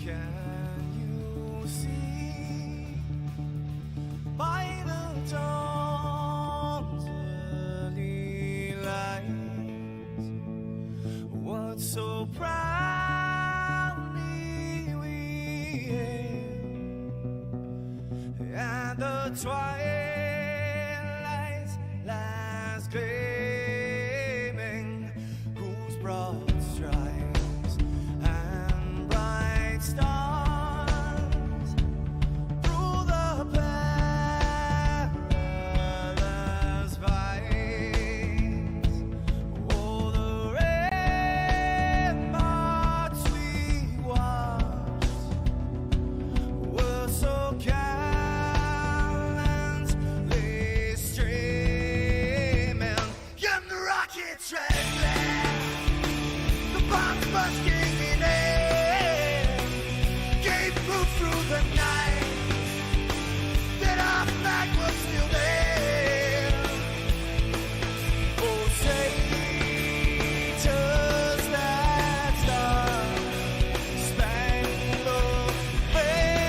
Can you see by the dawn's early light what so proudly we hailed at the twilight's last gleaming, whose broad stripes and bright stars through the perilous fights, oh, the ramparts we watched were so gallantly streaming, and the rockets trembling, the bombs bursting in air, gave proof through the night that our flag was still there. Oh, say, does that star-spangled banner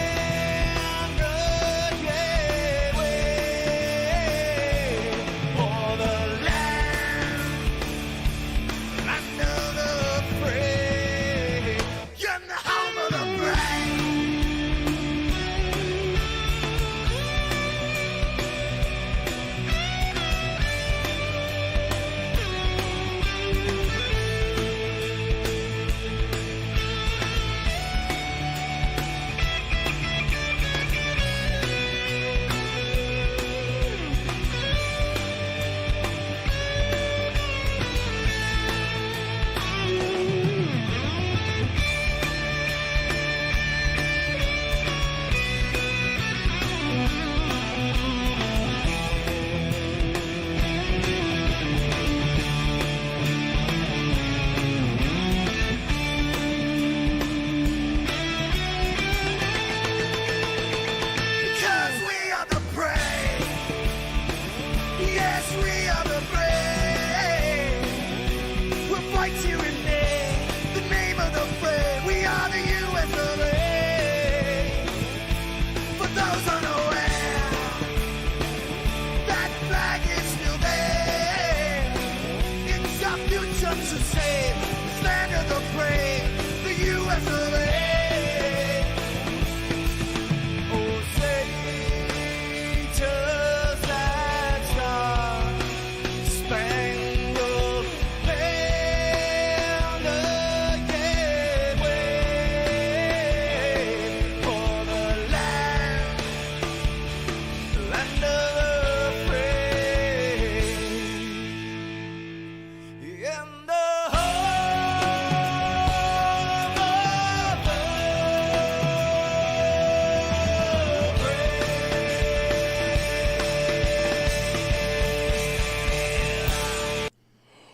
yet wave for the land under the free, and the home of the brave? Because we are the brave. Yes, we are the brave. We'll fight you in the name of the brave. We are the U.S. of A. For those unaware, that flag is still there. It's our future to save. This land of the brave, the U.S. of A. Oh, say, does that star-spangled banner yet wave for the land of the free, and the home of the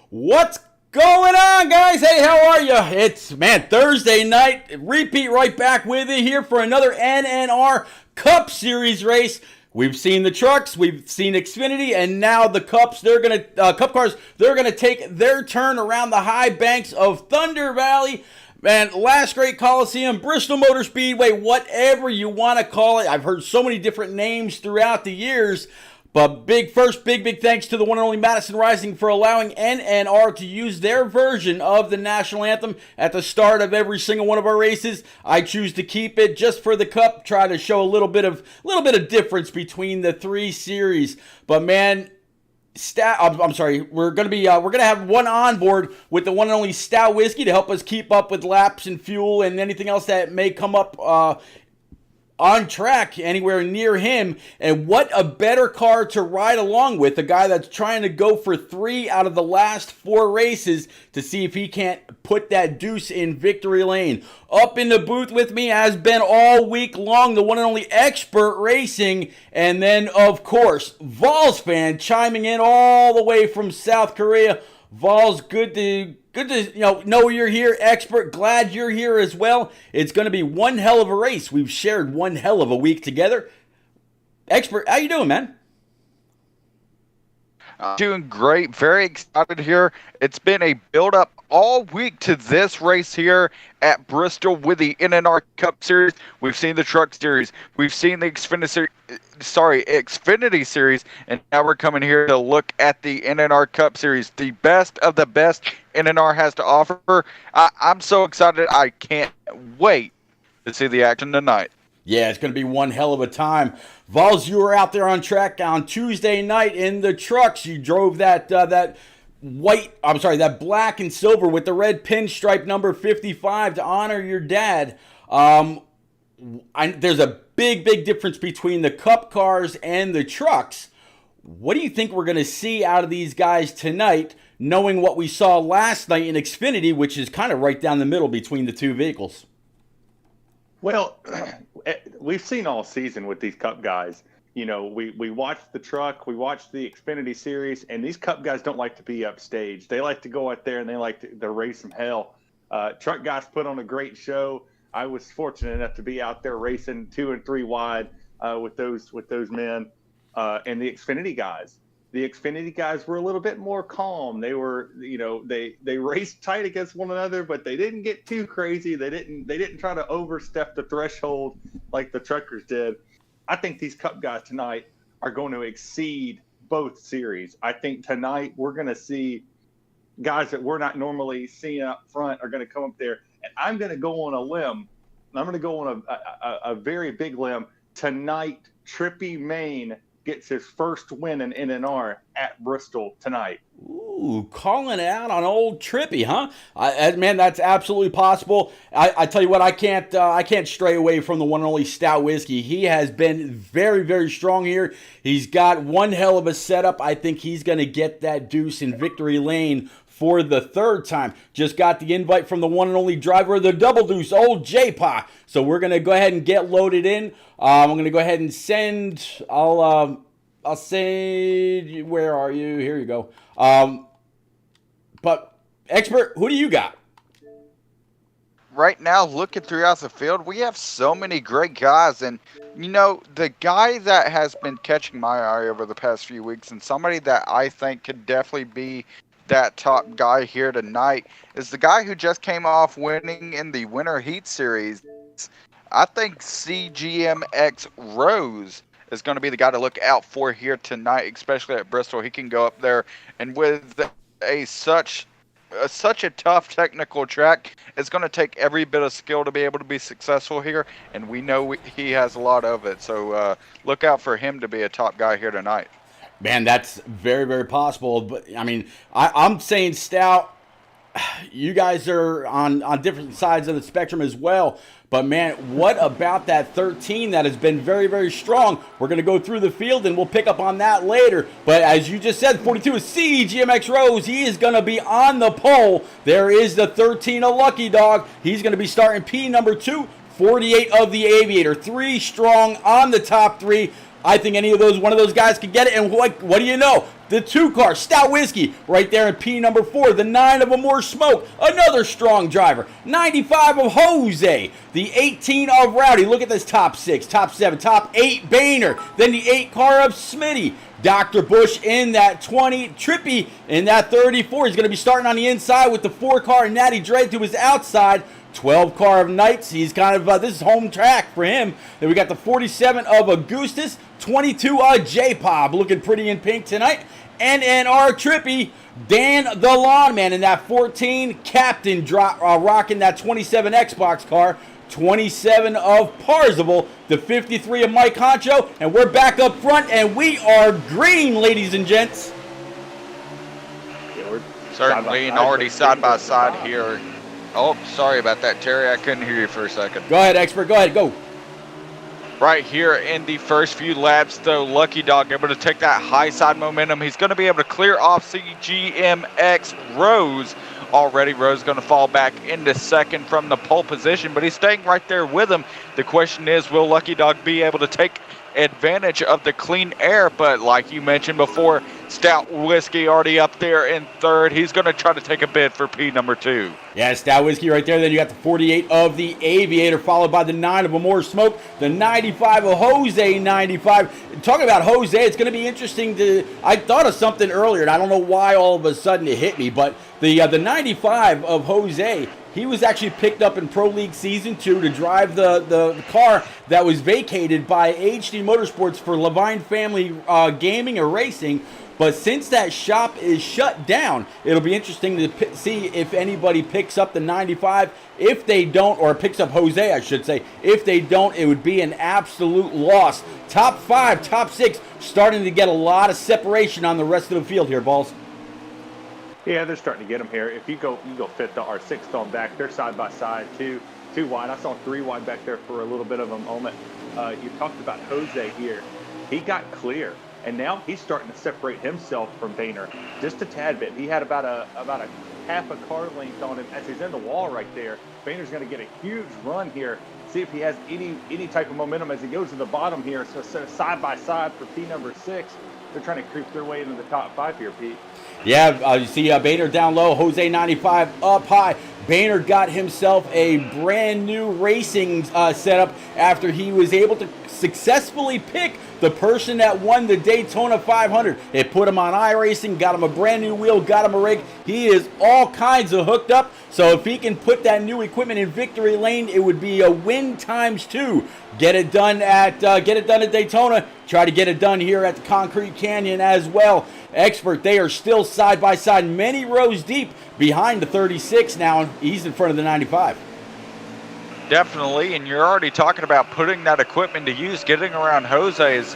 What's going on, guys? Hey, how are you? It's, Thursday night. Repeat right back with you here for another NNR Cup Series race. We've seen the trucks, we've seen Xfinity, and now the Cups. Cup cars, they're gonna take their turn around the high banks of Thunder Valley. Man, last great Coliseum, Bristol Motor Speedway, whatever you want to call it. I've heard so many different names throughout the years. But big thanks to the one and only Madison Rising for allowing NNR to use their version of the national anthem at the start of every single one of our races. I choose to keep it just for the Cup, try to show a little bit of difference between the three series. But man, we're gonna have one on board with the one and only Stout Whiskey to help us keep up with laps and fuel and anything else that may come up on track anywhere near him. And what a better car to ride along with, a guy that's trying to go for 3 out of the last 4 races to see if he can't put that deuce in victory lane. Up in the booth with me has been all week long, the one and only Expert Racing, and then of course Vols fan chiming in all the way from South Korea. Vols, good to know you're here. Expert, glad you're here as well. It's going to be one hell of a race. We've shared one hell of a week together. Expert, how you doing, man? Doing great. Very excited here. It's been a build-up all week to this race here at Bristol with the NNR Cup Series. We've seen the Truck Series. We've seen the Xfinity Series. And now we're coming here to look at the NNR Cup Series. The best of the best NNR has to offer. I'm so excited. I can't wait to see the action tonight. Yeah, it's going to be one hell of a time. Vols, you were out there on track on Tuesday night in the trucks. You drove that black and silver with the red pinstripe number 55 to honor your dad. There's a big difference between the Cup cars and the trucks. What do you think we're going to see out of these guys tonight, knowing what we saw last night in Xfinity, which is kind of right down the middle between the two vehicles? Well, we've seen all season with these Cup guys. You know, we watched the truck, we watched the Xfinity Series, and these Cup guys don't like to be upstage. They like to go out there and they like to race some hell. Truck guys put on a great show. I was fortunate enough to be out there racing 2 and 3 wide with those men, and the Xfinity guys. The Xfinity guys were a little bit more calm. They were, you know, they raced tight against one another, but they didn't get too crazy. They didn't try to overstep the threshold like the truckers did. I think these Cup guys tonight are going to exceed both series. I think tonight we're going to see guys that we're not normally seeing up front are going to come up there, and I'm going to go on a limb. I'm going to go on a very big limb tonight. Trippy Maine gets his first win in NNR at Bristol tonight. Ooh, calling it out on old Trippy, huh? Man, that's absolutely possible. I tell you what, I can't stray away from the one and only Stout Whiskey. He has been very strong here. He's got one hell of a setup. I think he's going to get that deuce in victory lane for the third time. Just got the invite from the one and only driver of the double deuce, old J-Pa. So we're going to go ahead and get loaded in. I'm going to go ahead and send, I'll say, where are you? Here you go. But, Expert, who do you got? Right now, looking throughout the field, we have so many great guys. And, you know, the guy that has been catching my eye over the past few weeks and somebody that I think could definitely be that top guy here tonight is the guy who just came off winning in the Winter Heat Series. I think CGMX Rose is going to be the guy to look out for here tonight, especially at Bristol. He can go up there, and with such a tough technical track, it's going to take every bit of skill to be able to be successful here, and we know he has a lot of it. So look out for him to be a top guy here tonight. Man, that's very possible. But I mean, I'm saying Stout. You guys are on different sides of the spectrum as well. But, man, what about that 13 that has been very strong? We're going to go through the field, and we'll pick up on that later. But as you just said, 42 is CGMX Rose. He is going to be on the pole. There is the 13 of Lucky Dog. He's going to be starting P number 2, 48 of the Aviator. 3 strong on the top 3. I think one of those guys could get it. And what do you know? The 2 car, Stout Whiskey, right there in P number 4. The 9 of Amore Smoke, another strong driver. 95 of Jose. The 18 of Rowdy. Look at this top 6, top 7, top 8 Boehner. Then the 8 car of Smitty. Dr. Bush in that 20. Trippy in that 34. He's going to be starting on the inside with the 4 car Natty Dread to his outside. 12 car of Knights. He's kind of, this is home track for him. Then we got the 47 of Augustus. 22 of J-Pop. Looking pretty in pink tonight. NNR Trippy. Dan the Lawn Man in that 14. Captain rocking that 27 Xbox car. 27 of Parzival. The 53 of Mike Honcho. And we're back up front, and we are green, ladies and gents. Certainly, and already side by side here. Oh, sorry about that, Terry. I couldn't hear you for a second. Go ahead, Expert. Go ahead. Go. Right here in the first few laps, though, Lucky Dog able to take that high side momentum. He's going to be able to clear off CGMX Rose. Already, Rose going to fall back into second from the pole position, but he's staying right there with him. The question is, will Lucky Dog be able to take advantage of the clean air? But like you mentioned before, Stout Whiskey already up there in third. He's going to try to take a bid for P number 2. Yeah, Stout Whiskey right there. Then you got the 48 of the Aviator, followed by the 9 of Amore Smoke, the 95 of Jose 95. Talking about Jose, it's going to be interesting to. I thought of something earlier, and I don't know why all of a sudden it hit me, but the 95 of Jose, he was actually picked up in Pro League Season 2 to drive the car that was vacated by HD Motorsports for Levine Family Gaming or Racing. But since that shop is shut down, it'll be interesting to see if anybody picks up the 95. If they don't, or picks up Jose, I should say. If they don't, it would be an absolute loss. Top 5, top 6, starting to get a lot of separation on the rest of the field here, Balls. Yeah, they're starting to get them here. If you go fifth or sixth on back, they're side by side, two wide. I saw 3 wide back there for a little bit of a moment. You talked about Jose here. He got clear, and now he's starting to separate himself from Boehner just a tad bit. He had about a half a car length on him as he's in the wall right there. Boehner's going to get a huge run here. See if he has any type of momentum as he goes to the bottom here. So side by side for P number 6. They're trying to creep their way into the top 5 here, Pete. Yeah, you see Boehner down low, Jose 95 up high. Boehner got himself a brand new racing setup after he was able to successfully pick the person that won the Daytona 500. It put him on iRacing, got him a brand new wheel, got him a rig. He is all kinds of hooked up. So if he can put that new equipment in victory lane, it would be a win times 2. Get it done at Daytona. Try to get it done here at the Concrete Canyon as well. Expert, they are still side by side, many rows deep behind the 36 now. He's in front of the 95. Definitely, and you're already talking about putting that equipment to use. Getting around Jose is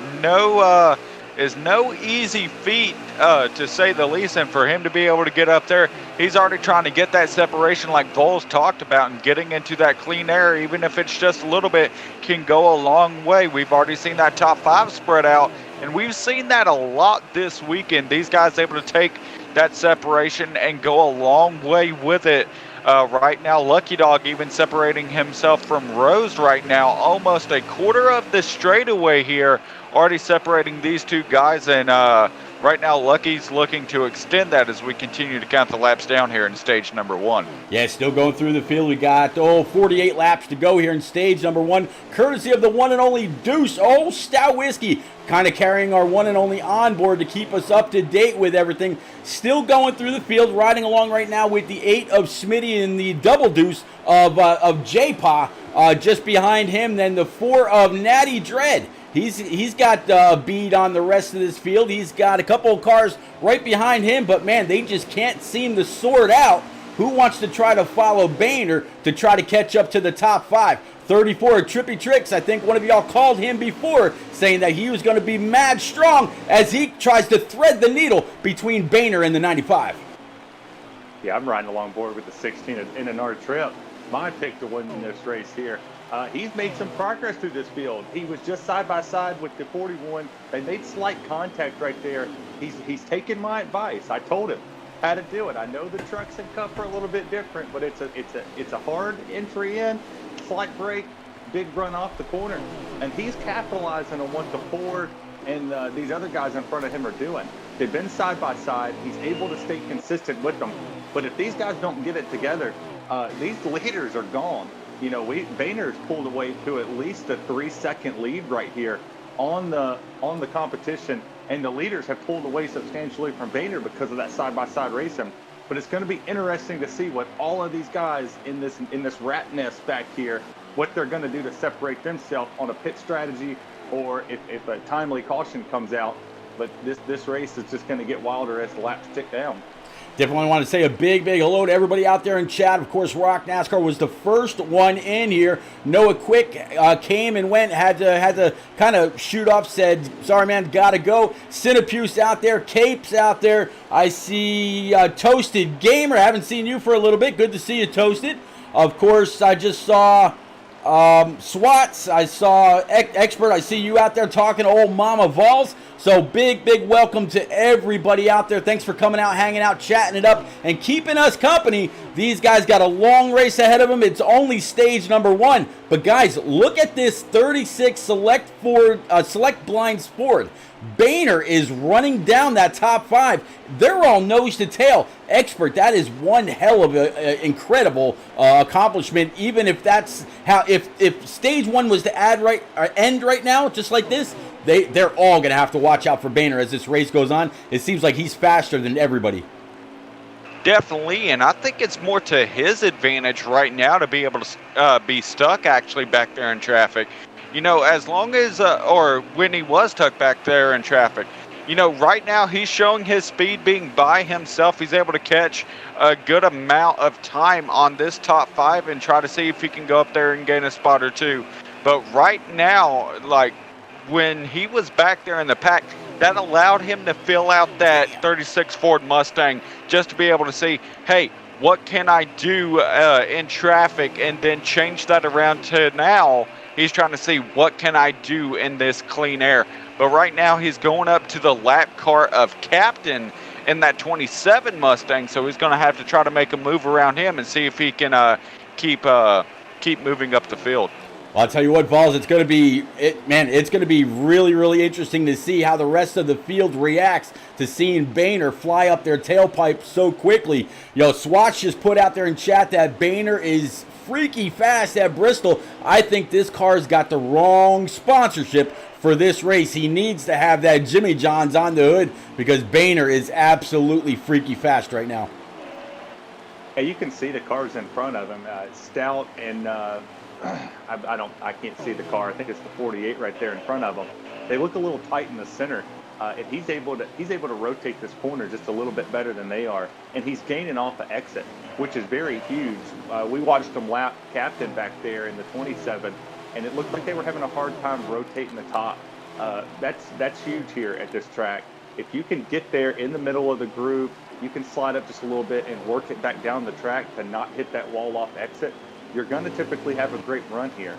no easy feat, to say the least, and for him to be able to get up there, he's already trying to get that separation like Vols talked about, and getting into that clean air, even if it's just a little bit, can go a long way. We've already seen that top 5 spread out, and we've seen that a lot this weekend. These guys able to take that separation and go a long way with it. Right now, Lucky Dog even separating himself from Rose right now, almost a quarter of the straightaway here, already separating these 2 guys, and right now Lucky's looking to extend that as we continue to count the laps down here in stage number 1. Yeah, still going through the field. We got 48 laps to go here in stage number 1, courtesy of the one and only Deuce, Stout Whiskey, kind of carrying our one and only onboard to keep us up to date with everything. Still going through the field, riding along right now with the 8 of Smitty and the double Deuce of J-Pa. Just behind him, then the 4 of Natty Dread. He's got a bead on the rest of this field. He's got a couple of cars right behind him, but man, they just can't seem to sort out who wants to try to follow Boehner to try to catch up to the top 5. 34, Trippy Tricks. I think one of y'all called him before, saying that he was going to be mad strong as he tries to thread the needle between Boehner and the 95. Yeah, I'm riding along board with the 16 of NNR Trip. My pick to win this race here. He's made some progress through this field. He was just side by side with the 41. They made slight contact right there. He's taken my advice. I told him how to do it. I know the trucks and cup are a little bit different, but it's a hard entry in, slight break, big run off the corner, and he's capitalizing on what the Ford and these other guys in front of him are doing. They've been side by side. He's able to stay consistent with them. But if these guys don't get it together, these leaders are gone. You know, Boehner's pulled away to at least a 3-second lead right here on the competition, and the leaders have pulled away substantially from Boehner because of that side-by-side racing. But it's going to be interesting to see what all of these guys in this rat nest back here, what they're going to do to separate themselves on a pit strategy, or if a timely caution comes out. But this race is just going to get wilder as the laps tick down. Definitely want to say a big hello to everybody out there in chat. Of course, Rock NASCAR was the first one in here. Noah Quick came and went, had to kind of shoot off, said, sorry, man, gotta go. Cinepuse out there, Capes out there. I see Toasted Gamer. I haven't seen you for a little bit. Good to see you, Toasted. Of course, I just saw Swats. I saw Expert. I see you out there talking to old Mama Vols. So big welcome to everybody out there. Thanks for coming out, hanging out, chatting it up, and keeping us company. These guys got a long race ahead of them. It's only stage number 1. But guys, look at this 36 select blinds Ford. Boehner is running down that top 5. They're all nose to tail. Expert, that is one hell of an incredible accomplishment. Even if that's how, if stage 1 was to end right now, just like this, they're all going to have to watch out for Boehner as this race goes on. It seems like he's faster than everybody. Definitely, and I think it's more to his advantage right now to be able to be stuck actually back there in traffic. You know, as long as, or when he was stuck back there in traffic, you know, right now he's showing his speed being by himself. He's able to catch a good amount of time on this top 5 and try to see if he can go up there and gain a spot or two. But right now, like, when he was back there in the pack, that allowed him to fill out that 36 Ford Mustang just to be able to see, hey, what can I do in traffic, and then change that around to now he's trying to see what can I do in this clean air. But right now he's going up to the lap car of Captain in that 27 Mustang, so he's going to have to try to make a move around him and see if he can keep moving up the field. Well, I'll tell you what, Vols, it's going to be really interesting to see how the rest of the field reacts to seeing Boehner fly up their tailpipe so quickly. Swatch just put out there in chat that Boehner is freaky fast at Bristol. I think this car's got the wrong sponsorship for this race. He needs to have that Jimmy John's on the hood because Boehner is absolutely freaky fast right now. Yeah, you can see the cars in front of him. Stout and I can't see the car. I think it's the 48 right there in front of him. They look a little tight in the center. And he's able to rotate this corner just a little bit better than they are, and he's gaining off the exit, which is very huge. We watched him lap Captain back there in the 27, and it looked like they were having a hard time rotating the top. That's huge here at this track. If you can get there in the middle of the groove, you can slide up just a little bit and work it back down the track to not hit that wall off exit. You're going to typically have a great run here.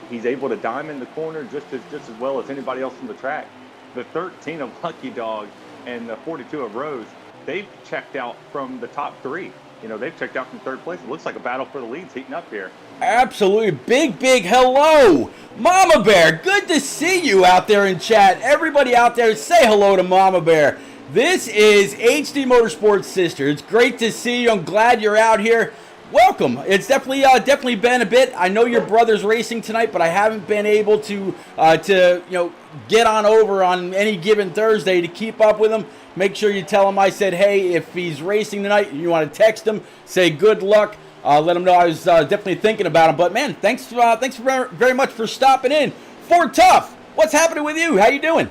He's able to diamond the corner just as well as anybody else on the track. The 13 of Lucky Dog and the 42 of Rose, they've checked out from the top 3. They've checked out from 3rd place. It looks like a battle for the leads heating up here. Absolutely. Big hello. Mama Bear, good to see you out there in chat. Everybody out there, say hello to Mama Bear. This is HD Motorsports' sister. It's great to see you. I'm glad you're out here. Welcome. It's definitely been a bit. I know your brother's racing tonight, but I haven't been able to get on over on any given Thursday to keep up with him. Make sure you tell him I said, hey, if he's racing tonight, you want to text him, say good luck. Let him know I was definitely thinking about him. But man, thanks very much for stopping in. Ford Tough, what's happening with you? How you doing?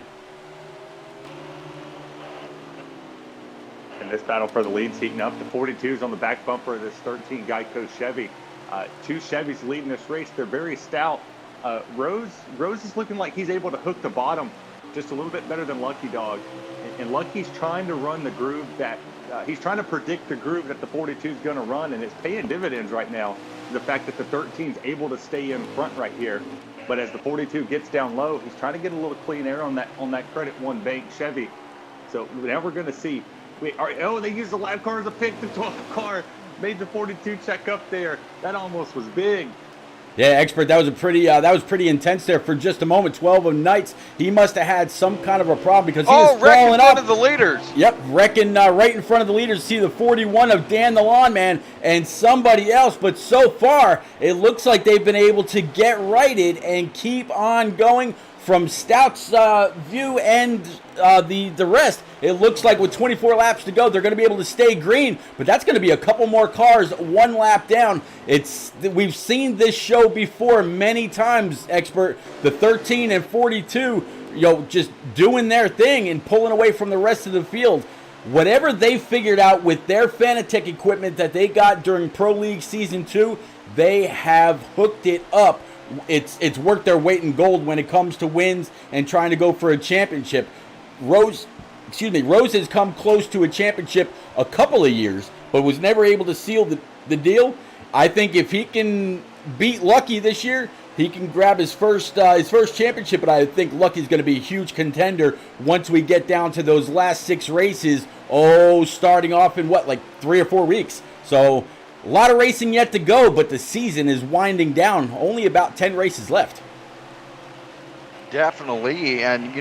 And this battle for the lead's heating up. The 42's on the back bumper of this 13 Geico Chevy. 2 Chevys leading this race. They're very stout. Rose is looking like he's able to hook the bottom just a little bit better than Lucky Dog. And Lucky's trying to run the groove that he's trying to predict the groove that the 42 is going to run, and it's paying dividends right now. The fact that the 13's able to stay in front right here. But as the 42 gets down low, he's trying to get a little clean air on that Credit One Bank Chevy. So now we're going to see. They used the lap car as a pick. The 12 car made the 42 check up there. That almost was big. Yeah, Expert, that was pretty intense there for just a moment. 12 of Knights, he must have had some kind of a problem because he was falling in front of the leaders. Yep, wrecking right in front of the leaders. See the 41 of Dan the Lawn Man and somebody else, but so far it looks like they've been able to get righted and keep on going. From Stout's view and the rest, it looks like with 24 laps to go, they're going to be able to stay green, but that's going to be a couple more cars one lap down. We've seen this show before many times, Expert. The 13 and 42, just doing their thing and pulling away from the rest of the field. Whatever they figured out with their Fanatec equipment that they got during Pro League Season 2, they have hooked it up. It's worth their weight in gold when it comes to wins and trying to go for a championship. Rose has come close to a championship a couple of years, but was never able to seal the deal. I think if he can beat Lucky this year, he can grab his first championship, but I think Lucky's going to be a huge contender once we get down to those last 6 races. Starting off in like 3 or 4 weeks. So a lot of racing yet to go, but the season is winding down. Only about 10 races left. Definitely, and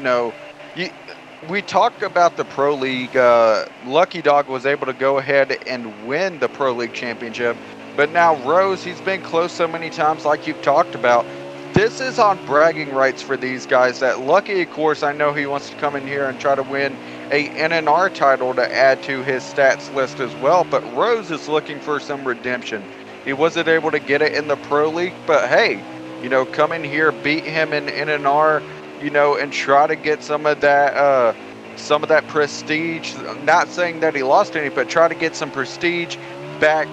we talked about the Pro League. Lucky Dog was able to go ahead and win the Pro League championship, but now Rose, he's been close so many times, like you've talked about. This is on bragging rights for these guys. That Lucky, of course, I know he wants to come in here and try to win a NNR title to add to his stats list as well, but Rose is looking for some redemption. He wasn't able to get it in the Pro League, but hey, come in here, beat him in NNR, and try to get some of that prestige. Not saying that he lost any, but try to get some prestige back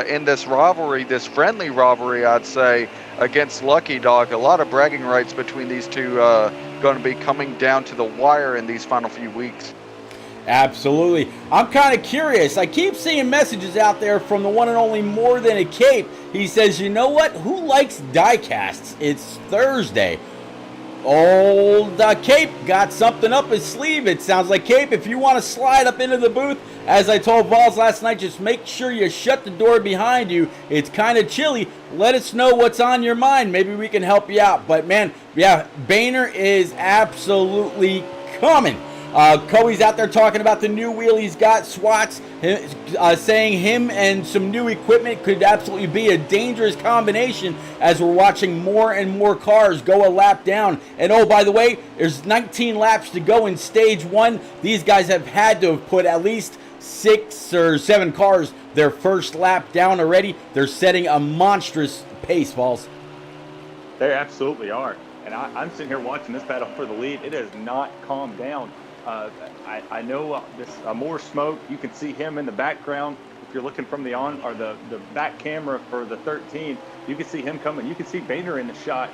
in this rivalry, this friendly rivalry, I'd say, against Lucky Dog. A lot of bragging rights between these two going to be coming down to the wire in these final few weeks. Absolutely. I'm kind of curious. I keep seeing messages out there from the one and only More Than a Cape. He says, you know what? Who likes die casts? It's Thursday. Old Cape got something up his sleeve. It sounds like, Cape, if you want to slide up into the booth, as I told Vols last night, just make sure you shut the door behind you. It's kind of chilly. Let us know what's on your mind. Maybe we can help you out. But, man, yeah, Boehner is absolutely coming. Coey's out there talking about the new wheel he's got, Swats, saying him and some new equipment could absolutely be a dangerous combination as we're watching more and more cars go a lap down. And by the way, there's 19 laps to go in stage 1. These guys have had to have put at least 6 or 7 cars their first lap down already. They're setting a monstrous pace, Vols. They absolutely are. And I'm sitting here watching this battle for the lead. It has not calmed down. I know this more smoke. You can see him in the background. If you're looking from the back camera for the 13, you can see him coming. You can see Boehner in the shot.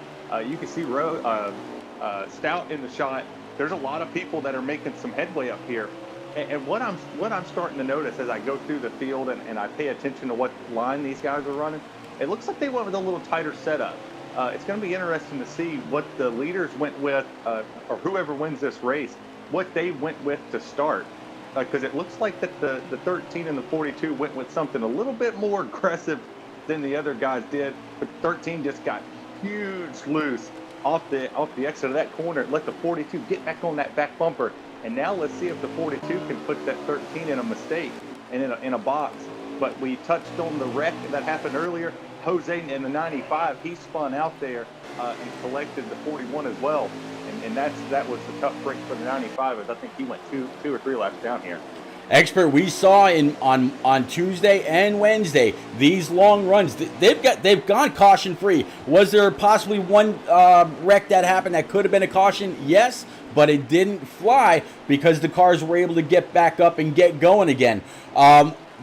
You can see Stout in the shot. There's a lot of people that are making some headway up here. And what I'm starting to notice as I go through the field and I pay attention to what line these guys are running, it looks like they went with a little tighter setup. It's going to be interesting to see what the leaders went with, or whoever wins this race, what they went with to start, because it looks like that the 13 and the 42 went with something a little bit more aggressive than the other guys did, but 13 just got huge loose off the exit of that corner, let the 42 get back on that back bumper, and now let's see if the 42 can put that 13 in a mistake and in a box. But we touched on the wreck that happened earlier. Jose in the 95, he spun out there and collected the 41 as well. And that was the tough break for the 95, as I think he went two or three laps down here. Expert, we saw on Tuesday and Wednesday these long runs. They've gone caution free. Was there possibly one wreck that happened that could have been a caution? Yes, but it didn't fly because the cars were able to get back up and get going again.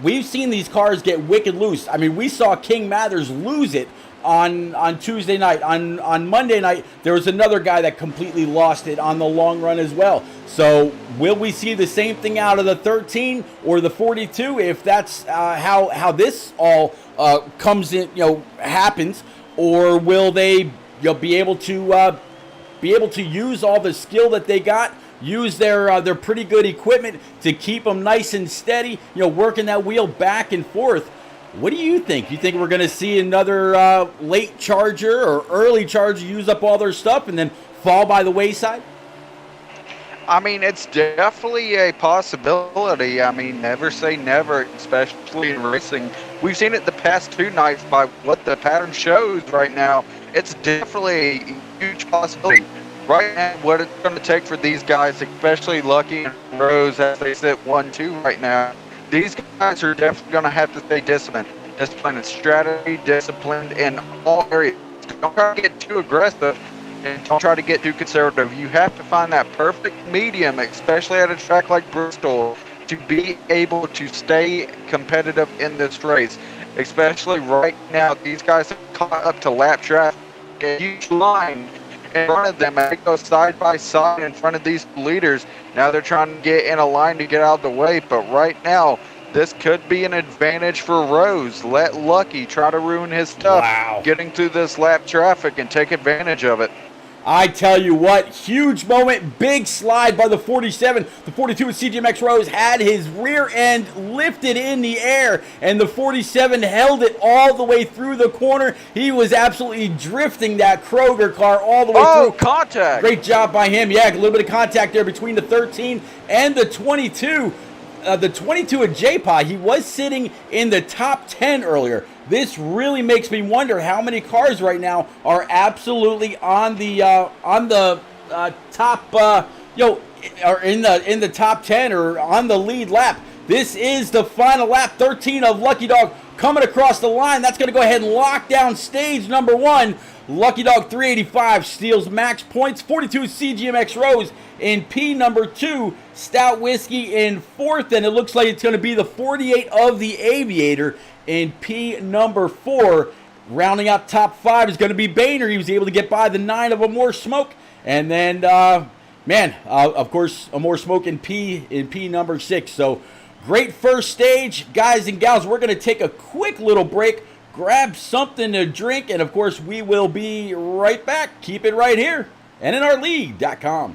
We've seen these cars get wicked loose. I mean, we saw King Mathers lose it on Tuesday night. On Monday night, there was another guy that completely lost it on the long run as well. So will we see the same thing out of the 13 or the 42 if that's how this all comes in, happens, or will they be able to use all the skill that they got, use their pretty good equipment to keep them nice and steady, working that wheel back and forth? What do you think? You think we're going to see another late charger or early charger use up all their stuff and then fall by the wayside? I mean, it's definitely a possibility. I mean, never say never, especially in racing. We've seen it the past 2 nights by what the pattern shows right now. It's definitely a huge possibility. Right now, what it's going to take for these guys, especially Lucky and Rose, as they sit 1-2 right now, these guys are definitely going to have to stay disciplined. Disciplined in strategy, disciplined in all areas. Don't try to get too aggressive and don't try to get too conservative. You have to find that perfect medium, especially at a track like Bristol, to be able to stay competitive in this race. Especially right now, these guys have caught up to lap traffic. A huge line in front of them, and they go side by side in front of these leaders. Now they're trying to get in a line to get out of the way, but right now this could be an advantage for Rose. Let Lucky try to ruin his stuff, Wow. getting through this lap traffic and take advantage of it. I tell you what, huge moment, big slide by the 47. The 42 with CGMX Rose had his rear end lifted in the air, and the 47 held it all the way through the corner. He was absolutely drifting that Kroger car all the way through. Contact! Great job by him. Yeah, a little bit of contact there between the 13 and the 22. The 22 at J-Pod, he was sitting in the top 10 earlier. This really makes me wonder how many cars right now are absolutely on the top, are in the top 10 or on the lead lap. This is the final lap, 13 of Lucky Dog coming across the line. That's going to go ahead and lock down stage number 1. Lucky Dog 385 steals max points. 42 CGMX Rose in P number 2. Stout Whiskey in 4th. And it looks like it's going to be the 48 of the Aviator in P number 4. Rounding out top 5 is going to be Boehner. He was able to get by the 9 of Amore Smoke. And then, of course, Amore Smoke in P number 6. So great first stage. Guys and gals, we're going to take a quick little break. Grab something to drink, and of course, we will be right back. Keep it right here, NNRLeague.com.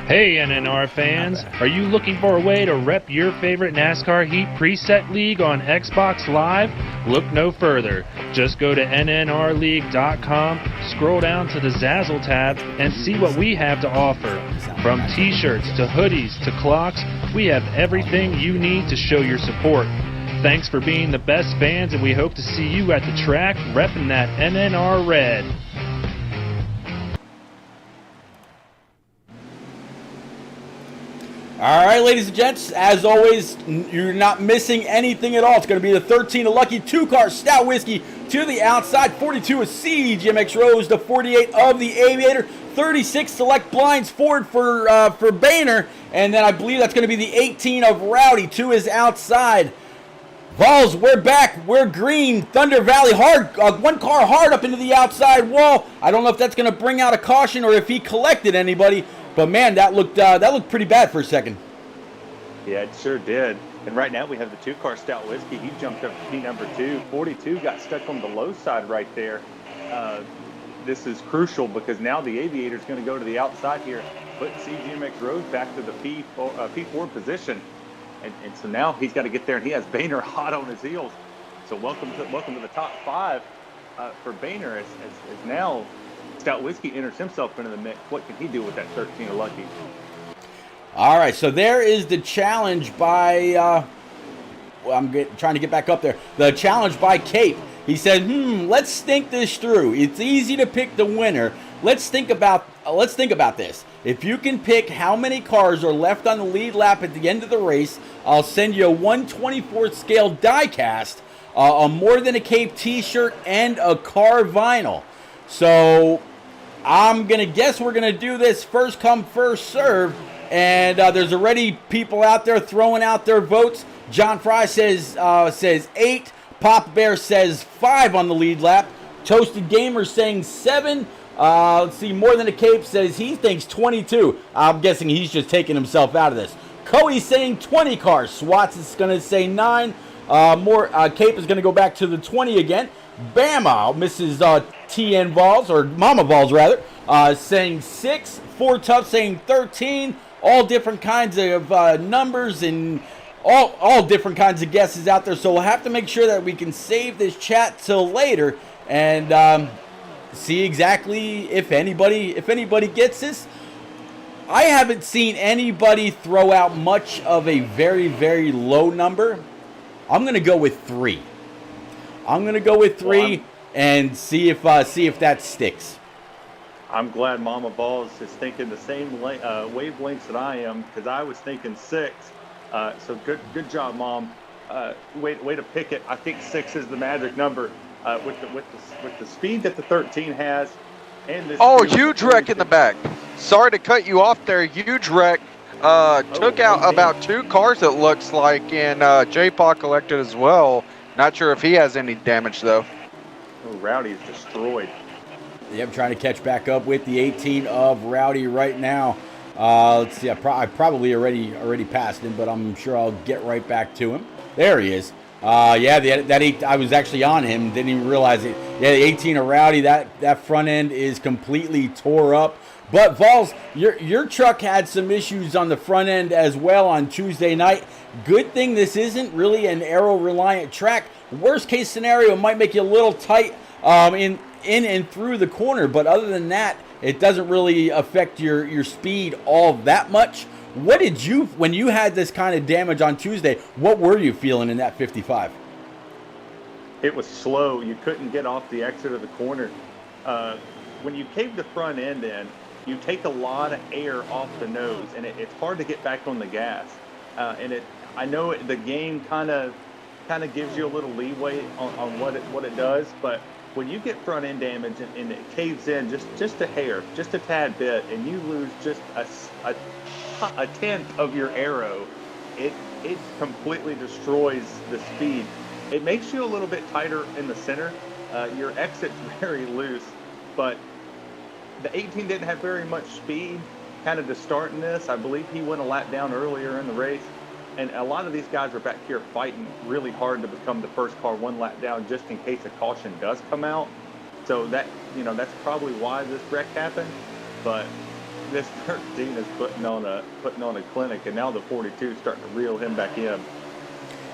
Hey NNR fans, are you looking for a way to rep your favorite NASCAR Heat preset league on Xbox Live? Look no further. Just go to NNRLeague.com, scroll down to the Zazzle tab, and see what we have to offer. From t-shirts to hoodies to clocks, we have everything you need to show your support. Thanks for being the best fans, and we hope to see you at the track repping that NNR red. All right, ladies and gents, as always, you're not missing anything at all. It's going to be the 13 of Lucky, 2-car Stout Whiskey to the outside, 42 of CGMX Rose, the 48 of the Aviator, 36 Select Blinds Ford for Boehner, and then I believe that's going to be the 18 of Rowdy to his outside. Vols, we're back. We're green. Thunder Valley hard. One car hard up into the outside wall. I don't know if that's going to bring out a caution or if he collected anybody. But man, that looked pretty bad for a second. Yeah, it sure did. And right now we have the 2-car Stout Whiskey. He jumped up to P number 2. 42 got stuck on the low side right there. This is crucial because now the Aviator is going to go to the outside here, put CGMX Rose back to the P4 position. And so now he's got to get there, and he has Boehner hot on his heels. So welcome to the top 5 for Boehner as now Stout Whiskey enters himself into the mix. What can he do with that 13 of Lucky? All right, so there is the challenge by, trying to get back up there. The challenge by Cape. He said, let's think this through. It's easy to pick the winner. Let's think about this. If you can pick how many cars are left on the lead lap at the end of the race, I'll send you a 1/24th scale die cast, a More Than a Cape t-shirt, and a car vinyl. So I'm going to guess we're going to do this first come, first serve. And there's already people out there throwing out their votes. John Fry says 8. Papa Bear says 5 on the lead lap. Toasted Gamer saying 7. Let's see, More Than a Cape says he thinks 22. I'm guessing he's just taking himself out of this. Coey saying 20 cars. Swats is going to say 9. Cape is going to go back to the 20 again. Bama, Mrs. TN Vols, or Mama Vols rather, saying 6. 4 Tough saying 13. All different kinds of numbers and all different kinds of guesses out there. So we'll have to make sure that we can save this chat till later and see exactly if anybody gets this. I haven't seen anybody throw out much of a very, very low number. I'm going to go with 3. And see if that sticks. I'm glad Mama Balls is thinking the same wavelengths that I am, because I was thinking 6. So good job, Mom. Way to pick it. I think 6 is the magic number with the speed that the 13 has. And this huge wreck in the back. Sorry to cut you off there. Huge wreck. Took out about 2 cars, it looks like, and J-Paw collected as well. Not sure if he has any damage, though. Oh, Rowdy is destroyed. Yep, trying to catch back up with the 18 of Rowdy right now. Let's see. I probably already passed him, but I'm sure I'll get right back to him. There he is. I was actually on him. Didn't even realize it. Yeah, the 18 of Rowdy. That front end is completely tore up. But Vols, your truck had some issues on the front end as well on Tuesday night. Good thing this isn't really an aero reliant track. Worst case scenario, it might make you a little tight in and through the corner. But other than that, it doesn't really affect your speed all that much. What did you, when you had this kind of damage on Tuesday, what were you feeling in that 55? It was slow. You couldn't get off the exit of the corner. When you cave the front end in, you take a lot of air off the nose, and it's hard to get back on the gas. I know the game kind of gives you a little leeway on what it does, but when you get front end damage and it caves in just a hair, just a tad bit, and you lose just a tenth of your aero, it completely destroys the speed. It makes you a little bit tighter in the center. Your exit's very loose, but the 18 didn't have very much speed kind of to start in this. I believe he went a lap down earlier in the race. And a lot of these guys are back here fighting really hard to become the first car one lap down just in case a caution does come out. So that's probably why this wreck happened. But this 13 is putting on a clinic, and now the 42 is starting to reel him back in.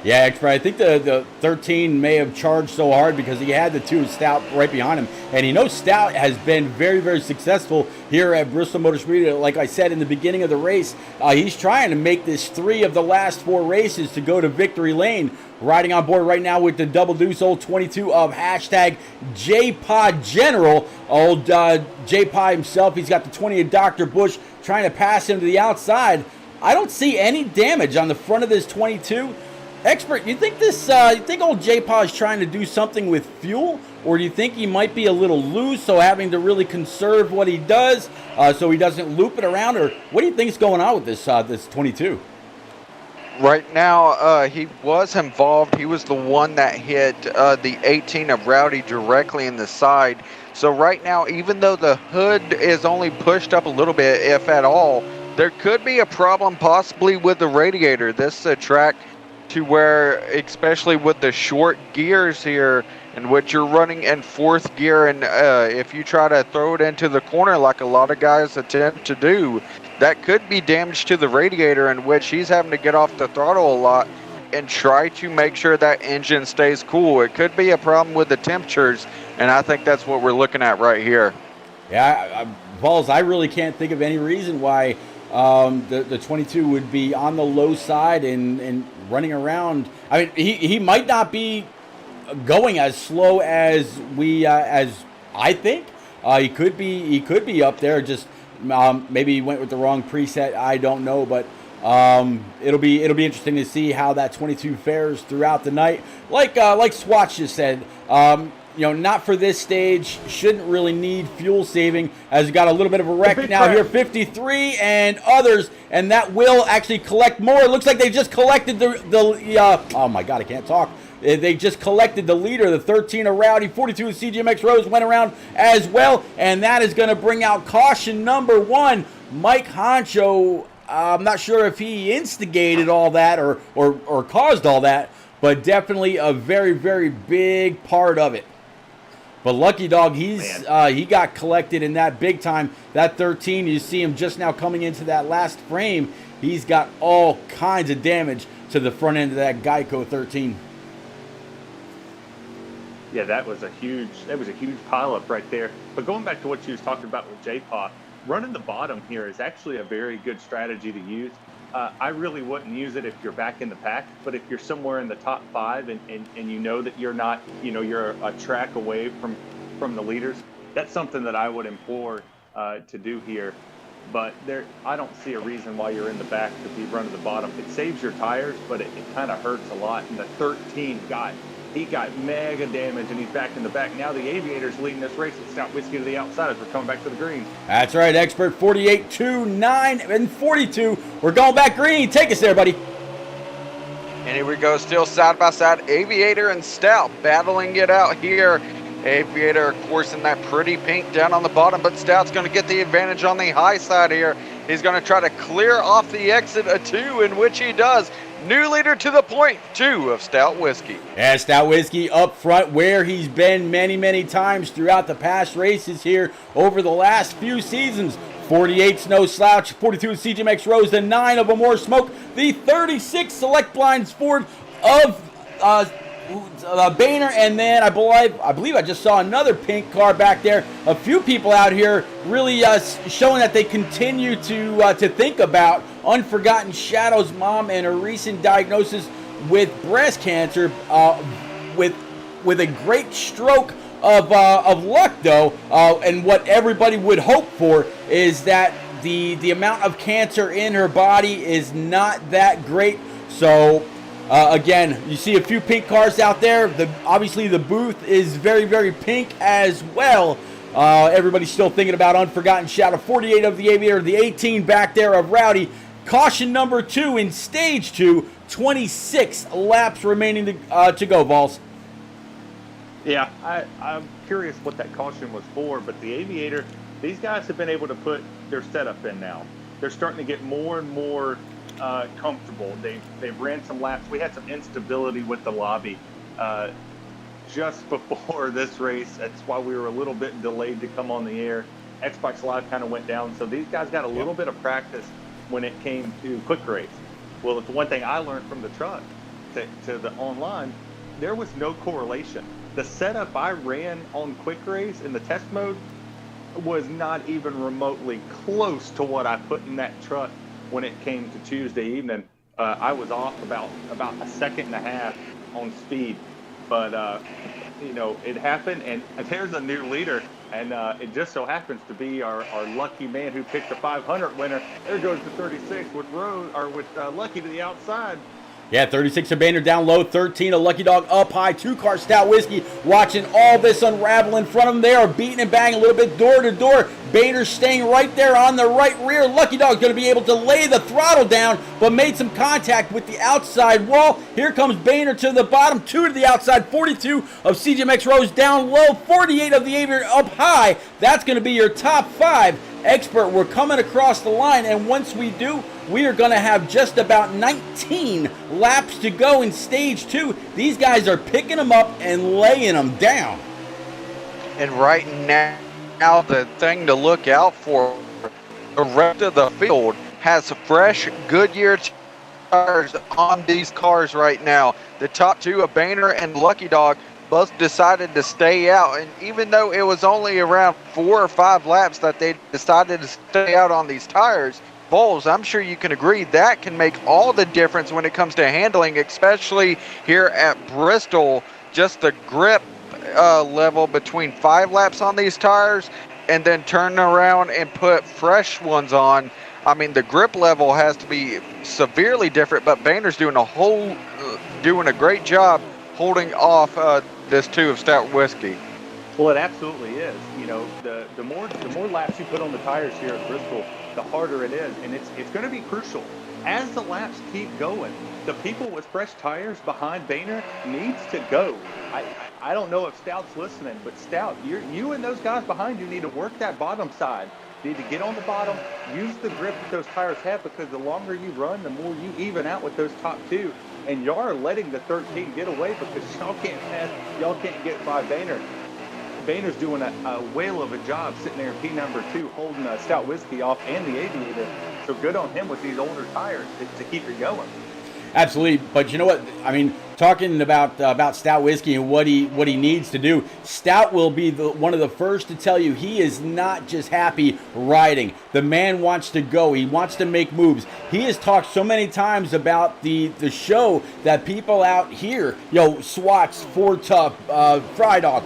Yeah, Expert, I think the 13 may have charged so hard because he had the 2 Stout right behind him. And Stout has been very, very successful here at Bristol Motor Speedway. Like I said in the beginning of the race, he's trying to make this 3 of the last 4 races to go to victory lane. Riding on board right now with the Double Deuce Old 22 of hashtag JPod General. Old JPod himself, he's got the 20 of Dr. Bush trying to pass him to the outside. I don't see any damage on the front of this 22. Expert, you think old J-Paw is trying to do something with fuel, or do you think he might be a little loose, so having to really conserve what he does, so he doesn't loop it around, or what do you think is going on with this 22? Right now, he was involved. He was the one that hit the 18 of Rowdy directly in the side. So right now, even though the hood is only pushed up a little bit, if at all, there could be a problem possibly with the radiator. This is a track to where, especially with the short gears here, in which you're running in 4th gear, and if you try to throw it into the corner like a lot of guys attempt to do, that could be damage to the radiator, in which he's having to get off the throttle a lot and try to make sure that engine stays cool. It could be a problem with the temperatures, and I think that's what we're looking at right here. Yeah, Balls, I really can't think of any reason why the 22 would be on the low side and running around. I mean, he might not be going as slow as I think. He could be up there. Just maybe he went with the wrong preset. I don't know, but it'll be interesting to see how that 22 fares throughout the night. Like Swatch just said. Not for this stage. Shouldn't really need fuel saving, as we got a little bit of a wreck now here. 53 and others, and that will actually collect more. It looks like they just collected the oh my God, I can't talk. They just collected the leader, the 13 of Rowdy. 42 of CGMX Rose went around as well, and that is going to bring out caution number 1. Mike Honcho, I'm not sure if he instigated all that or caused all that, but definitely a very, very big part of it. But Lucky Dog, he got collected in that big time. That 13, you see him just now coming into that last frame. He's got all kinds of damage to the front end of that Geico 13. Yeah, that was a huge pileup right there. But going back to what you was talking about with J-Paw, running the bottom here is actually a very good strategy to use. I really wouldn't use it if you're back in the pack, but if you're somewhere in the top 5 and you know that you're not, you're a track away from the leaders, that's something that I would implore to do here. But I don't see a reason why you're in the back to be running the bottom. It saves your tires, but it kind of hurts a lot. And the 13 got mega damage, and he's back in the back. Now the Aviator's leading this race with Stout Whiskey to the outside as we're coming back to the green. That's right, Expert. 48, 2, 9, and 42. We're going back green. Take us there, buddy. And here we go, still side by side. Aviator and Stout battling it out here Aviator, of course, in that pretty pink down on the bottom, but Stout's going to get the advantage on the high side here. He's going to try to clear off the exit of 2, in which he does. New leader to the point, 2 of Stout Whiskey. Yeah, Stout Whiskey up front where he's been many, many times throughout the past races here over the last few seasons. 48's no slouch, 42 is CGMX Rose, the 9 of Amore Smoke, the 36 Select Blinds Ford of Boehner, and then I believe I just saw another pink car back there. A few people out here really showing that they continue to think about Unforgotten Shadow's mom and her recent diagnosis with breast cancer, with a great stroke of luck though, and what everybody would hope for is that the amount of cancer in her body is not that great. So again, you see a few pink cars out there. Obviously the booth is very, very pink as well. Everybody's still thinking about Unforgotten Shadow. 48 of the Aviator, the 18 back there of Rowdy. Caution number 2 in stage 2. 26 laps remaining to go, Vols. Yeah, I'm curious what that caution was for, but the Aviator, these guys have been able to put their setup in now. They're starting to get more and more comfortable. They've ran some laps. We had some instability with the lobby just before this race. That's why we were a little bit delayed to come on the air. Xbox Live kind of went down, so these guys got a little bit of practice when it came to quick race. Well, the one thing I learned from the truck to the online, there was no correlation. The setup I ran on quick race in the test mode was not even remotely close to what I put in that truck when it came to Tuesday evening. I was off about a second and a half on speed, but it happened, and there's a new leader, and it just so happens to be our lucky man who picked the 500 winner. There goes the 36 with Lucky to the outside. Yeah, 36 of Boehner down low, 13 of Lucky Dog up high, 2-car Stout Whiskey watching all this unravel in front of them. They are beating and banging a little bit door to door. Boehner staying right there on the right rear. Lucky Dog's going to be able to lay the throttle down, but made some contact with the outside wall. Here comes Boehner to the bottom, 2 to the outside, 42 of CGMX Rose down low, 48 of the Aviator up high. That's going to be your top 5. Expert, we're coming across the line, and once we do, we are going to have just about 19 laps to go in stage 2. These guys are picking them up and laying them down. And right now, the thing to look out for, the rest of the field has fresh Goodyear tires on these cars right now. The top 2 of Boehner and Lucky Dog both decided to stay out, and even though it was only around 4 or 5 laps that they decided to stay out on these tires, Bowles, I'm sure you can agree that can make all the difference when it comes to handling, especially here at Bristol. Just the grip level between 5 laps on these tires and then turn around and put fresh ones on. I mean, the grip level has to be severely different, but Boehner's doing a great job holding off this 2 of Stout Whiskey. Well, it absolutely is. The more laps you put on the tires here at Bristol, the harder it is, and it's going to be crucial. As the laps keep going, the people with fresh tires behind Boehner needs to go. I don't know if Stout's listening, but Stout, you and those guys behind you need to work that bottom side. You need to get on the bottom, use the grip that those tires have, because the longer you run, the more you even out with those top 2. And y'all are letting the 13 get away because y'all can't get by Boehner. Boehner's doing a whale of a job sitting there in P number 2, holding Stout Whiskey off and the Aviator. So good on him with these older tires to keep it going. Absolutely, but you know what? I mean, talking about Stout Whiskey and what he needs to do, Stout will be one of the first to tell you he is not just happy riding. The man wants to go. He wants to make moves. He has talked so many times about the show that people out here, Swats, Ford Tough, Fry Dog,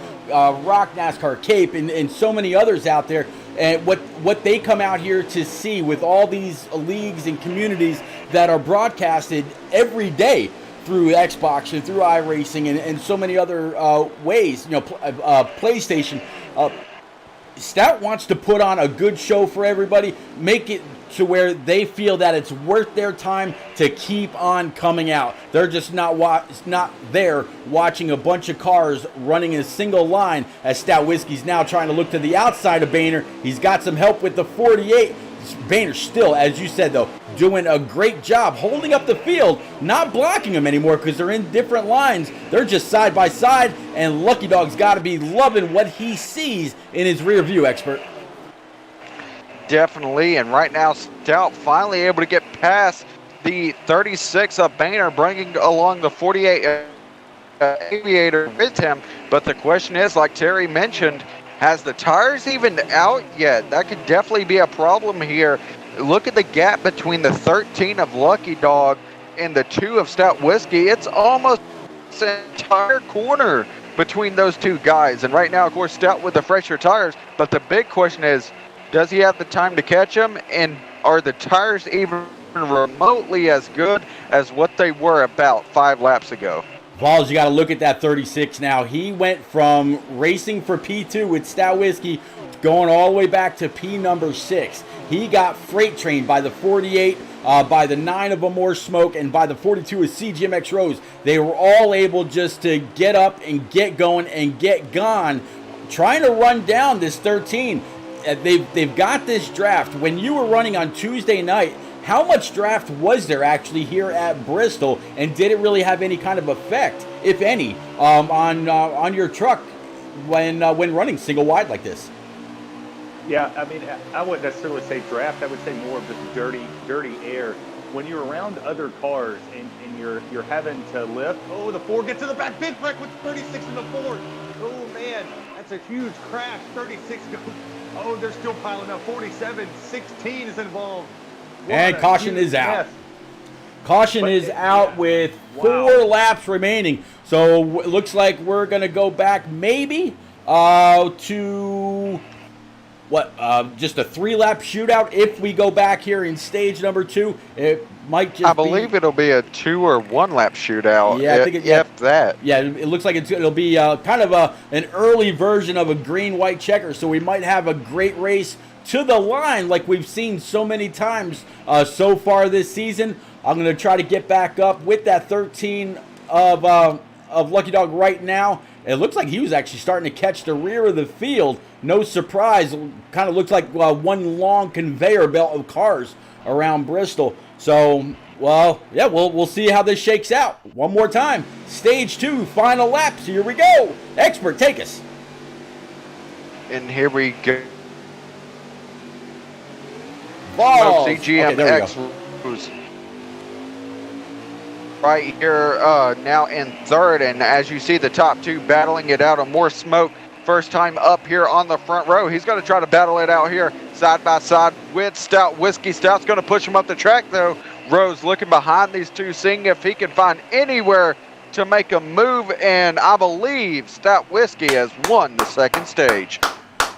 Rock NASCAR, Cape, and so many others out there. And what they come out here to see with all these leagues and communities that are broadcasted every day through Xbox and through iRacing and so many other ways, PlayStation. Stout wants to put on a good show for everybody, make it to where they feel that it's worth their time to keep on coming out. They're just not there watching a bunch of cars running in a single line, as Stout Whiskey's now trying to look to the outside of Boehner. He's got some help with the 48. Boehner still, as you said, though, doing a great job holding up the field, not blocking them anymore because they're in different lines. They're just side by side, and Lucky Dog's got to be loving what he sees in his rear view, Expert. Definitely, and right now Stout finally able to get past the 36 of Boehner, bringing along the 48 Aviator with him. But the question is, like Terry mentioned, has the tires even out yet? That could definitely be a problem here. Look at the gap between the 13 of Lucky Dog and the 2 of Stout Whiskey. It's almost an entire corner between those two guys. And right now, of course, Stout with the fresher tires. But the big question is, does he have the time to catch him? And are the tires even remotely as good as what they were about 5 laps ago? Vols, you got to look at that 36 now. He went from racing for P2 with Stout Whiskey going all the way back to P number 6. He got freight trained by the 48, by the 9 of Amore Smoke, and by the 42 of CGMX Rose. They were all able just to get up and get going and get gone, trying to run down this 13. They've got this draft. When you were running on Tuesday night, how much draft was there actually here at Bristol, and did it really have any kind of effect, if any, on your truck when running single wide like this? Yeah, I mean, I wouldn't necessarily say draft. I would say more of just dirty air. When you're around other cars and you're having to lift. Oh, the 4 gets to the back. Big wreck with 36 in the 4. Oh man, that's a huge crash. 36 goes. Oh, they're still piling up. 47, 16 is involved. And caution is out. Caution is out with 4 laps remaining. So it looks like we're going to go back maybe to just a 3-lap shootout if we go back here in stage number 2. It might just I believe it'll be a 2 or 1 lap shootout. Yeah, I think that. Yeah, it looks like it'll be kind of an early version of a green-white checker. So we might have a great race to the line like we've seen so many times so far this season. I'm going to try to get back up with that 13 of Lucky Dog right now. It looks like he was actually starting to catch the rear of the field. No surprise. Kind of looks like one long conveyor belt of cars around Bristol. So, well, yeah, we'll see how this shakes out. One more time. Stage 2, final lap. So here we go. Expert, take us. And here we go. Balls. CGMX Rose right here now in 3rd, and as you see, the top 2 battling it out. Amore Smoke, first time up here on the front row. He's going to try to battle it out here side by side with Stout Whiskey. Stout's going to push him up the track, though. Rose looking behind these two, seeing if he can find anywhere to make a move, and I believe Stout Whiskey has won the 2nd stage.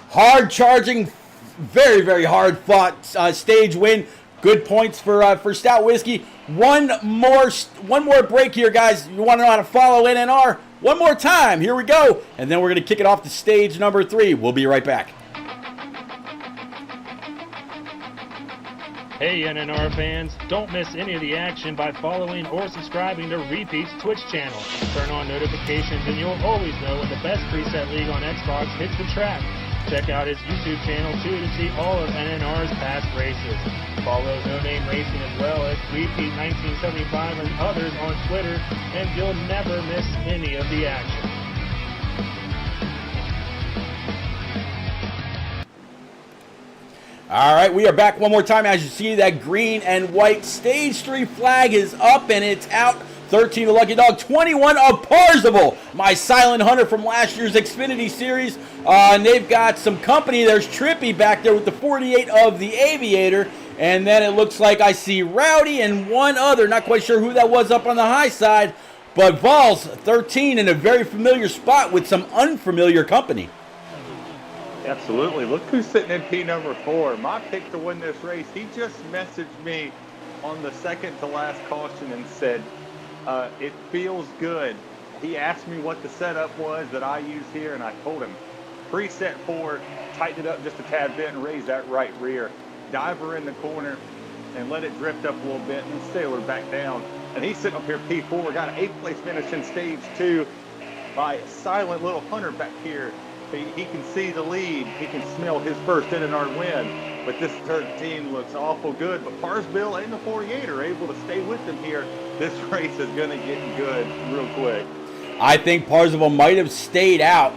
Hard charging, very, very hard fought stage win. Good points for Stout Whiskey. One more break here, guys. You want to know how to follow NNR? One more time. Here we go. And then we're going to kick it off to stage number 3. We'll be right back. Hey NNR fans, don't miss any of the action by following or subscribing to Repeat's Twitch channel. Turn on notifications and you'll always know when the best preset league on Xbox hits the track. Check out his YouTube channel too to see all of NNR's past races. Follow No Name Racing as well as Repeat 1975 and others on Twitter, and you'll never miss any of the action. All right, we are back one more time. As you see, that green and white stage 3 flag is up and it's out. 13 of Lucky Dog, 21 of Parzival, my silent hunter from last year's Xfinity Series. And they've got some company. There's Trippy back there with the 48 of the Aviator. And then it looks like I see Rowdy and one other. Not quite sure who that was up on the high side. But Vols, 13 in a very familiar spot with some unfamiliar company. Absolutely. Look who's sitting in P number 4. My pick to win this race. He just messaged me on the second to last caution and said, it feels good. He asked me what the setup was that I use here, and I told him. preset forward, tighten it up just a tad bit, and raise that right rear. Dive her in the corner and let it drift up a little bit, and sail her back down. And he's sitting up here P4. Got an 8th place finish in stage 2 by Silent Little Hunter back here. He can see the lead. He can smell his first NNR win. But this 13 looks awful good. But Parsville and the 48 are able to stay with him here. This race is going to get good real quick. I think Parsville might have stayed out,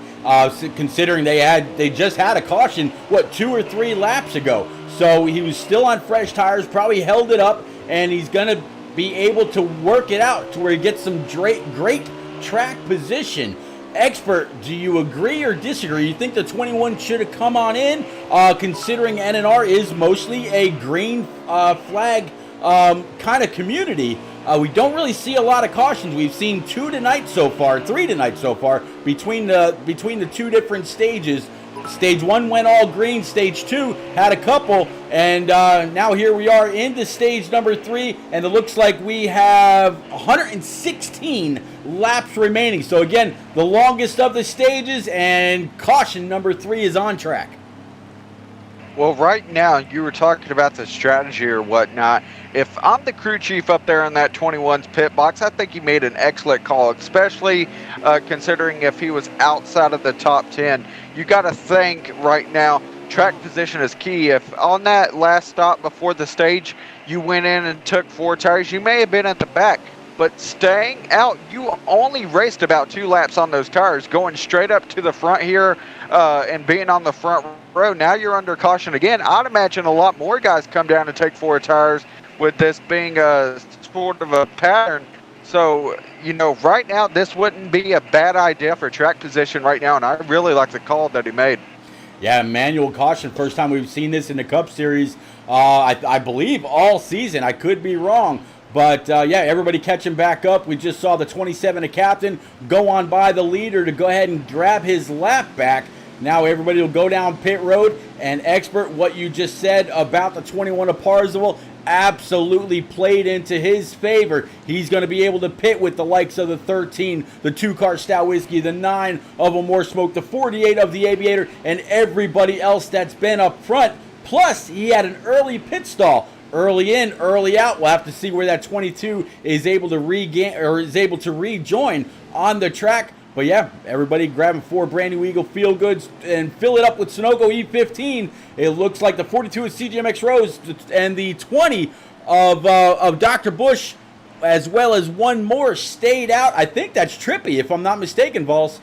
considering they just had a caution, 2 or 3 laps ago. So he was still on fresh tires, probably held it up, and he's going to be able to work it out to where he gets some great track position. Expert, do you agree or disagree? You think the 21 should have come on in, considering NNR is mostly a green flag kind of community? We don't really see a lot of cautions. We've seen 3 tonight so far, between the 2 different stages. Stage 1 went all green. Stage 2 had a couple, and now here we are into stage number 3, and it looks like we have 116 laps remaining. So again, the longest of the stages, and caution number 3 is on track. Well, right now, you were talking about the strategy or whatnot. If I'm the crew chief up there in that 21's pit box, I think he made an excellent call, especially considering if he was outside of the top 10. You got to think right now, track position is key. If on that last stop before the stage, you went in and took 4 tires, you may have been at the back. But staying out, you only raced about 2 laps on those tires, going straight up to the front here and being on the front row. Now you're under caution again. I'd imagine a lot more guys come down and take 4 tires with this being a sort of a pattern. So, right now, this wouldn't be a bad idea for track position right now, and I really like the call that he made. Yeah, manual caution. First time we've seen this in the Cup Series, I believe, all season. I could be wrong. But, everybody catching back up. We just saw the 27, a captain, go on by the leader to go ahead and grab his lap back. Now everybody will go down pit road. And Expert, what you just said about the 21 of Parsville absolutely played into his favor. He's going to be able to pit with the likes of the 13, the 2-car Stout Whiskey, the 9 of a More Smoke, the 48 of the Aviator, and everybody else that's been up front. Plus, he had an early pit stall. Early in, early out. We'll have to see where that 22 is able to rejoin on the track. But yeah, everybody grabbing 4 brand new Eagle Feel Goods and fill it up with Sunoco E15. It looks like the 42 of CGMX Rose and the 20 of Dr. Bush, as well as 1 more, stayed out. I think that's Trippy, if I'm not mistaken, Vols.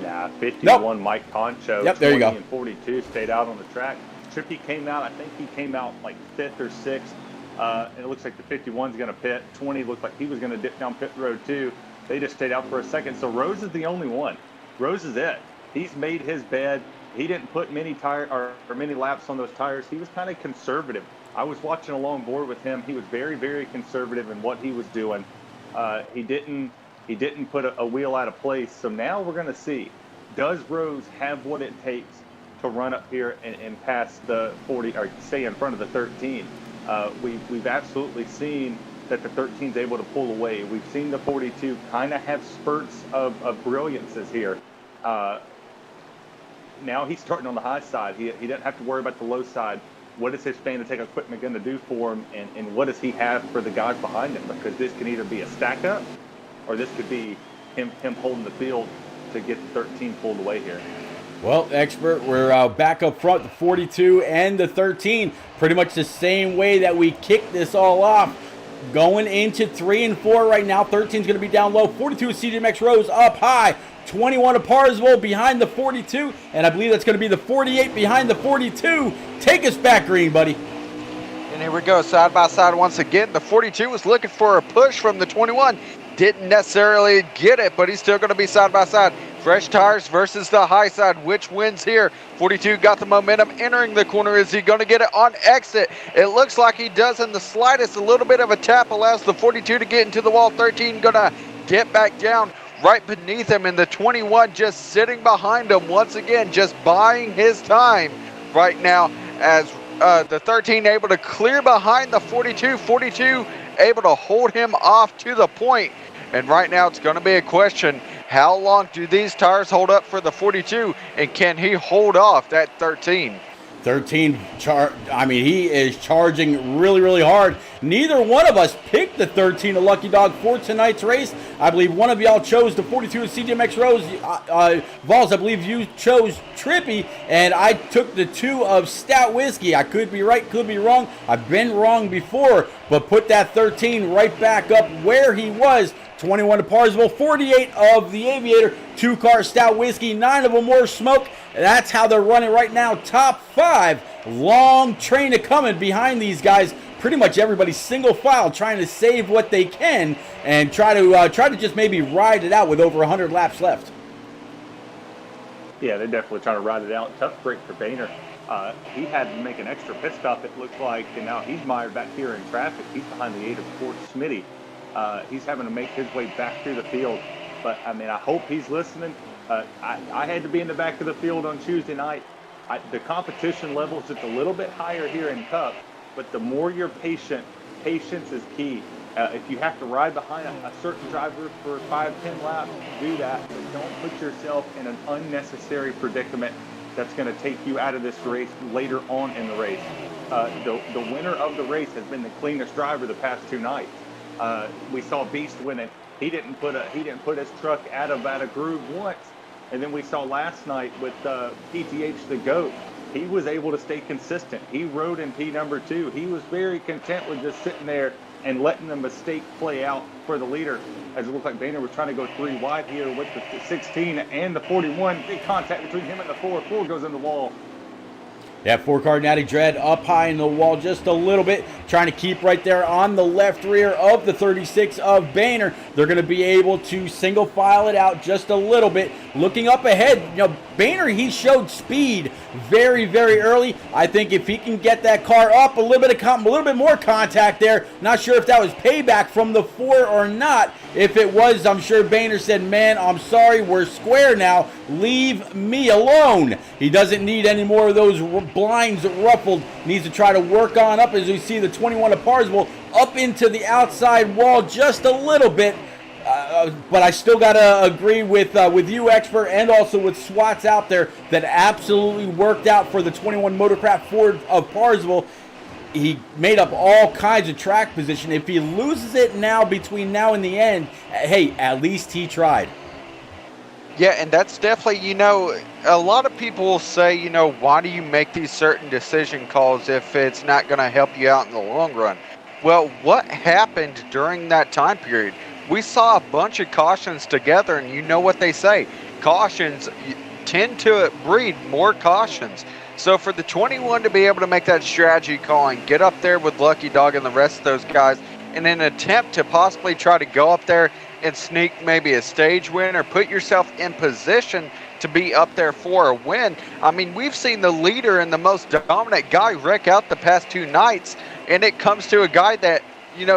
Nah, 51 Nope. Mike Poncho. Yep, there you go. And 42 stayed out on the track. Trippy came out, I think he came out like 5th or 6th. And it looks like the 51's going to pit. 20 looked like he was going to dip down pit road too. They just stayed out for a second. So Rose is the only one. Rose is it. He's made his bed. He didn't put many many laps on those tires. He was kind of conservative. I was watching along board with him. He was very, very conservative in what he was doing. He didn't put a wheel out of place. So now we're going to see, does Rose have what it takes to run up here and pass the 40, or stay in front of the 13? We've absolutely seen that the 13 is able to pull away. We've seen the 42 kind of have spurts of brilliances here. Now he's starting on the high side. He doesn't have to worry about the low side. What is his fan to take equipment going to do for him, and what does he have for the guys behind him? Because this can either be a stack up, or this could be him holding the field to get the 13 pulled away here. Well, Expert, we're back up front, the 42 and the 13, pretty much the same way that we kicked this all off. Going into 3 and 4 right now. 13 is going to be down low. 42 is CGMX Rose up high. 21 of Parsville behind the 42. And I believe that's going to be the 48 behind the 42. Take us back, Green, buddy. And here we go, side by side once again. The 42 was looking for a push from the 21. Didn't necessarily get it, but he's still going to be side by side. Fresh tires versus the high side. Which wins here? 42 got the momentum entering the corner. Is he going to get it on exit? It looks like he does in the slightest. A little bit of a tap allows the 42 to get into the wall. 13 going to get back down right beneath him. And the 21 just sitting behind him once again, just buying his time right now as the 13 able to clear behind the 42. 42 able to hold him off to the point. And right now it's going to be a question, How long do these tires hold up for the 42, and can he hold off that 13? 13, he is charging really, really hard. Neither one of us picked the 13 of Lucky Dog for tonight's race. I believe one of y'all chose the 42 of CJMX Rose. Vols, I believe you chose Trippy, and I took the 2 of Stout Whiskey. I could be right, could be wrong. I've been wrong before, but put that 13 right back up where he was. 21 to Parsville, 48 of the Aviator, 2-car Stout Whiskey, 9 of them more Smoke. That's how they're running right now. Top 5, long train of coming behind these guys. Pretty much everybody's single file, trying to save what they can and try to just maybe ride it out with over 100 laps left. Yeah, they're definitely trying to ride it out. Tough break for Boehner. He had to make an extra pit stop, it looks like, and now he's mired back here in traffic. He's behind the 8 of Fort Smitty. He's having to make his way back through the field. But, I mean, I hope he's listening. I had to be in the back of the field on Tuesday night. The competition level is just a little bit higher here in Cup, but the more you're patient, patience is key. If you have to ride behind a certain driver for 5-10 laps, do that. But don't put yourself in an unnecessary predicament that's going to take you out of this race later on in the race. The winner of the race has been the cleanest driver the past 2 nights. We saw Beast win it. He didn't put his truck out of a groove once. And then we saw last night with PTH the GOAT, he was able to stay consistent. He rode in P number 2. He was very content with just sitting there and letting the mistake play out for the leader. As it looked like Boehner was trying to go 3 wide here with the 16 and the 41. Big contact between him and the 4. 4 goes in the wall. That 4-car Natty Dread up high in the wall just a little bit, trying to keep right there on the left rear of the 36 of Boehner. They're going to be able to single file it out just a little bit. Looking up ahead, Boehner, he showed speed very, very early. I think if he can get that car up a little bit more contact there, not sure if that was payback from the 4 or not. If it was, I'm sure Boehner said, man, I'm sorry, we're square now. Leave me alone. He doesn't need any more of those blinds ruffled. Needs to try to work on up as we see the 21 of Parsville up into the outside wall just a little bit. But I still got to agree with you, Expert, and also with Swats out there that absolutely worked out for the 21 Motorcraft Ford of Parsville. He made up all kinds of track position. If he loses it now between now and the end, hey, at least he tried. Yeah, and that's definitely, a lot of people will say, why do you make these certain decision calls if it's not going to help you out in the long run? Well, what happened during that time period? We saw a bunch of cautions together, and you know what they say. Cautions tend to breed more cautions. So for the 21 to be able to make that strategy call and get up there with Lucky Dog and the rest of those guys in an attempt to possibly try to go up there and sneak maybe a stage win or put yourself in position to be up there for a win. I mean, we've seen the leader and the most dominant guy wreck out the past 2 nights, and it comes to a guy that,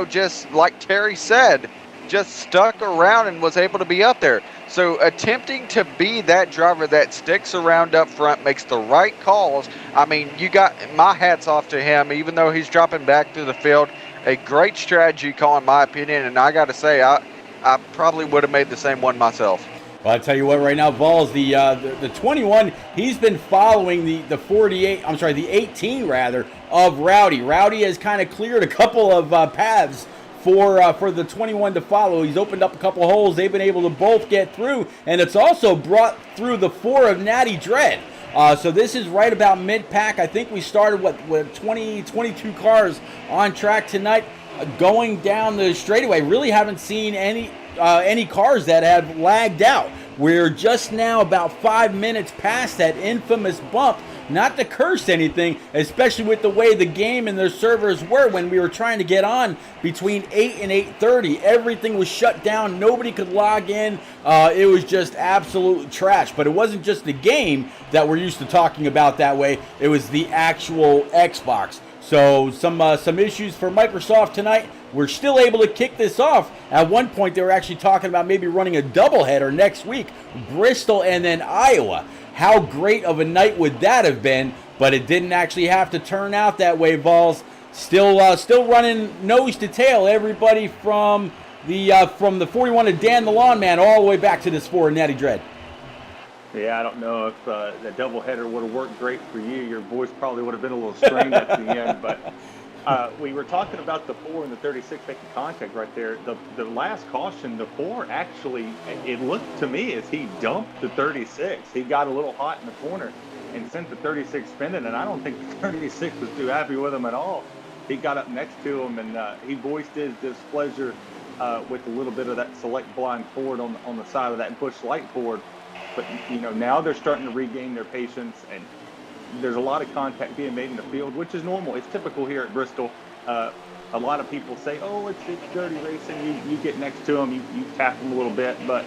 just like Terry said, just stuck around and was able to be up there. So attempting to be that driver that sticks around up front, makes the right calls. I mean, you got my hats off to him, even though he's dropping back through the field. A great strategy call, in my opinion, and I got to say, I probably would have made the same one myself. Well, I tell you what, right now, Vols, the 21, he's been following the 18 rather, of Rowdy. Rowdy has kind of cleared a couple of paths for the 21 to follow. He's opened up a couple of holes. They've been able to both get through, and it's also brought through the 4 of Natty Dread. So this is right about mid-pack. I think we started with 22 cars on track tonight. Going down the straightaway, really haven't seen any cars that have lagged out. We're just now about 5 minutes past that infamous bump. Not to curse anything, especially with the way the game and their servers were when we were trying to get on between 8 and 8:30. Everything was shut down. Nobody could log in. It was just absolute trash. But it wasn't just the game that we're used to talking about that way. It was the actual Xbox. So some issues for Microsoft tonight. We're still able to kick this off. At one point, they were actually talking about maybe running a doubleheader next week, Bristol and then Iowa. How great of a night would that have been? But it didn't actually have to turn out that way, Vols. Still running nose to tail. Everybody from from the 41 of Dan the Lawn Man all the way back to this 4 of Natty Dread. Yeah, I don't know if the doubleheader would have worked great for you. Your voice probably would have been a little strained at the end. But we were talking about the 4 and the 36 making contact right there. The last caution, the 4 actually, it looked to me as he dumped the 36. He got a little hot in the corner and sent the 36 spinning, and I don't think the 36 was too happy with him at all. He got up next to him, and he voiced his displeasure with a little bit of that select blind forward on the side of that Busch Light board. But, now they're starting to regain their patience, and there's a lot of contact being made in the field, which is normal. It's typical here at Bristol. A lot of people say, oh, it's dirty racing. You get next to them, you tap them a little bit. But,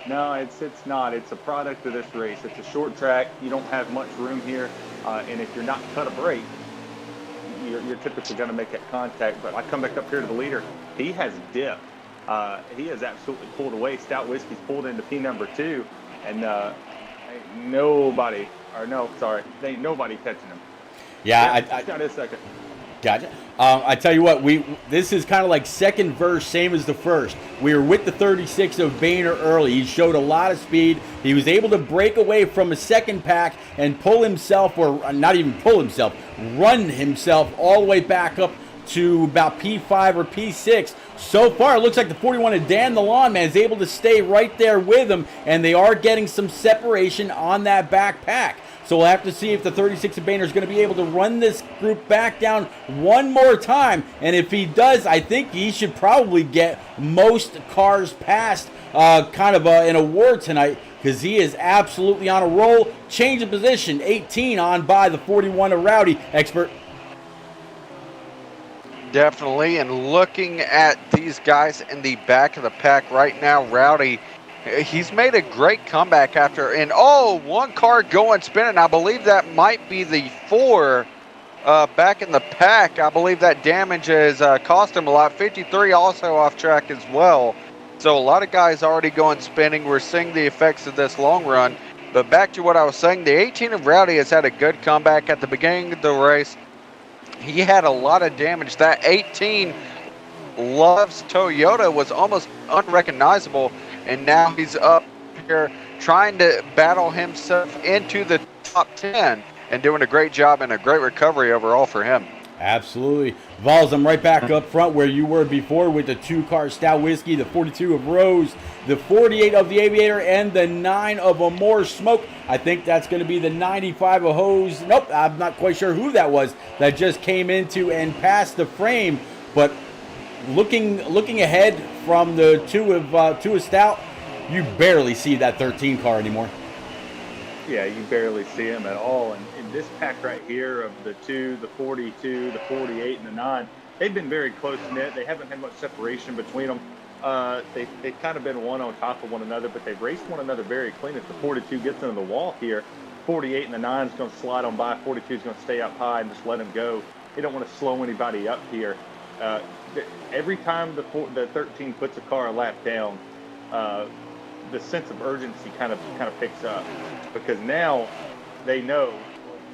no, it's not. It's a product of this race. It's a short track. You don't have much room here. And if you're not cut a break, you're typically going to make that contact. But I come back up here to the leader. He has dipped. He has absolutely pulled away. Stout Whiskey's pulled into P number 2. And ain't nobody catching him. Yeah, got his second. Gotcha. I tell you what, this is kind of like second verse, same as the first. We were with the 36 of Boehner early. He showed a lot of speed. He was able to break away from a second pack and pull himself, or not even pull himself, run himself all the way back up to about P5 or P6. So far, it looks like the 41 of Dan the Lawn Man is able to stay right there with him, and they are getting some separation on that back pack. So we'll have to see if the 36 of Boehner is going to be able to run this group back down one more time. And if he does, I think he should probably get most cars past an award tonight, because he is absolutely on a roll. Change of position, 18 on by the 41 of Rowdy. Expert. Definitely, and looking at these guys in the back of the pack right now, Rowdy, he's made a great comeback after, and one car going spinning. I believe that might be the 4 back in the pack. I believe that damage has cost him a lot. 53 also off track as well. So a lot of guys already going spinning. We're seeing the effects of this long run. But back to what I was saying, the 18 of Rowdy has had a good comeback at the beginning of the race. He had a lot of damage. That 18 Love's Toyota was almost unrecognizable, and now he's up here trying to battle himself into the top 10 and doing a great job and a great recovery overall for him. Absolutely. Vols, I'm right back up front where you were before with the 2-car Stout Whiskey, the 42 of Rose, the 48 of the Aviator, and the 9 of Amore Smoke. I think that's going to be the 95 of Hose. Nope, I'm not quite sure who that was that just came into and passed the frame. But looking ahead from the 2 of Stout, you barely see that 13 car anymore. Yeah, you barely see him at all. And in this pack right here of the 2, the 42, the 48, and the 9, they've been very close-knit. They haven't had much separation between them. They've kind of been one on top of one another, but they've raced one another very clean. If the 42 gets into the wall here, 48 and the 9 is going to slide on by. 42 is going to stay up high and just let him go. They don't want to slow anybody up here. Every time the 13 puts a car a lap down, the sense of urgency kind of picks up, because now they know,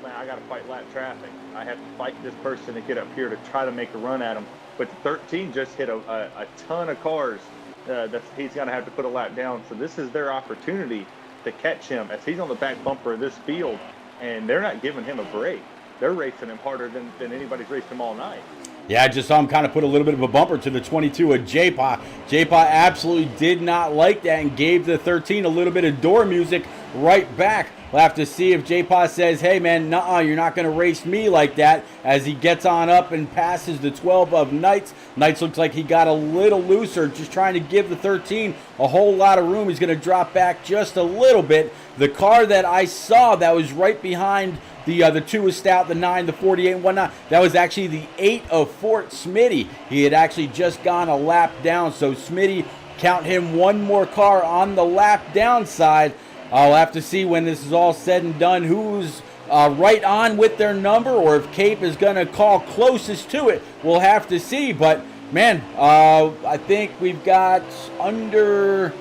man, I got to fight lap traffic. I have to fight this person to get up here to try to make a run at him. But the 13 just hit a ton of cars that he's going to have to put a lap down. So this is their opportunity to catch him as he's on the back bumper of this field, and they're not giving him a break. They're racing him harder than anybody's raced him all night. Yeah, I just saw him kind of put a little bit of a bumper to the 22 of J-Pa. J-Pa absolutely did not like that and gave the 13 a little bit of door music right back. We'll have to see if J-Pa says, hey, man, nuh-uh, you're not going to race me like that, as he gets on up and passes the 12 of Knights. Knights looks like he got a little looser, just trying to give the 13 a whole lot of room. He's going to drop back just a little bit. The car that I saw that was right behind the 2 of Stout, the 9, the 48, and whatnot, that was actually the 8 of Fort Smitty. He had actually just gone a lap down, so Smitty, count him one more car on the lap down side. I'll have to see when this is all said and done who's right on with their number, or if Cape is going to call closest to it. We'll have to see, but man, I think we've got under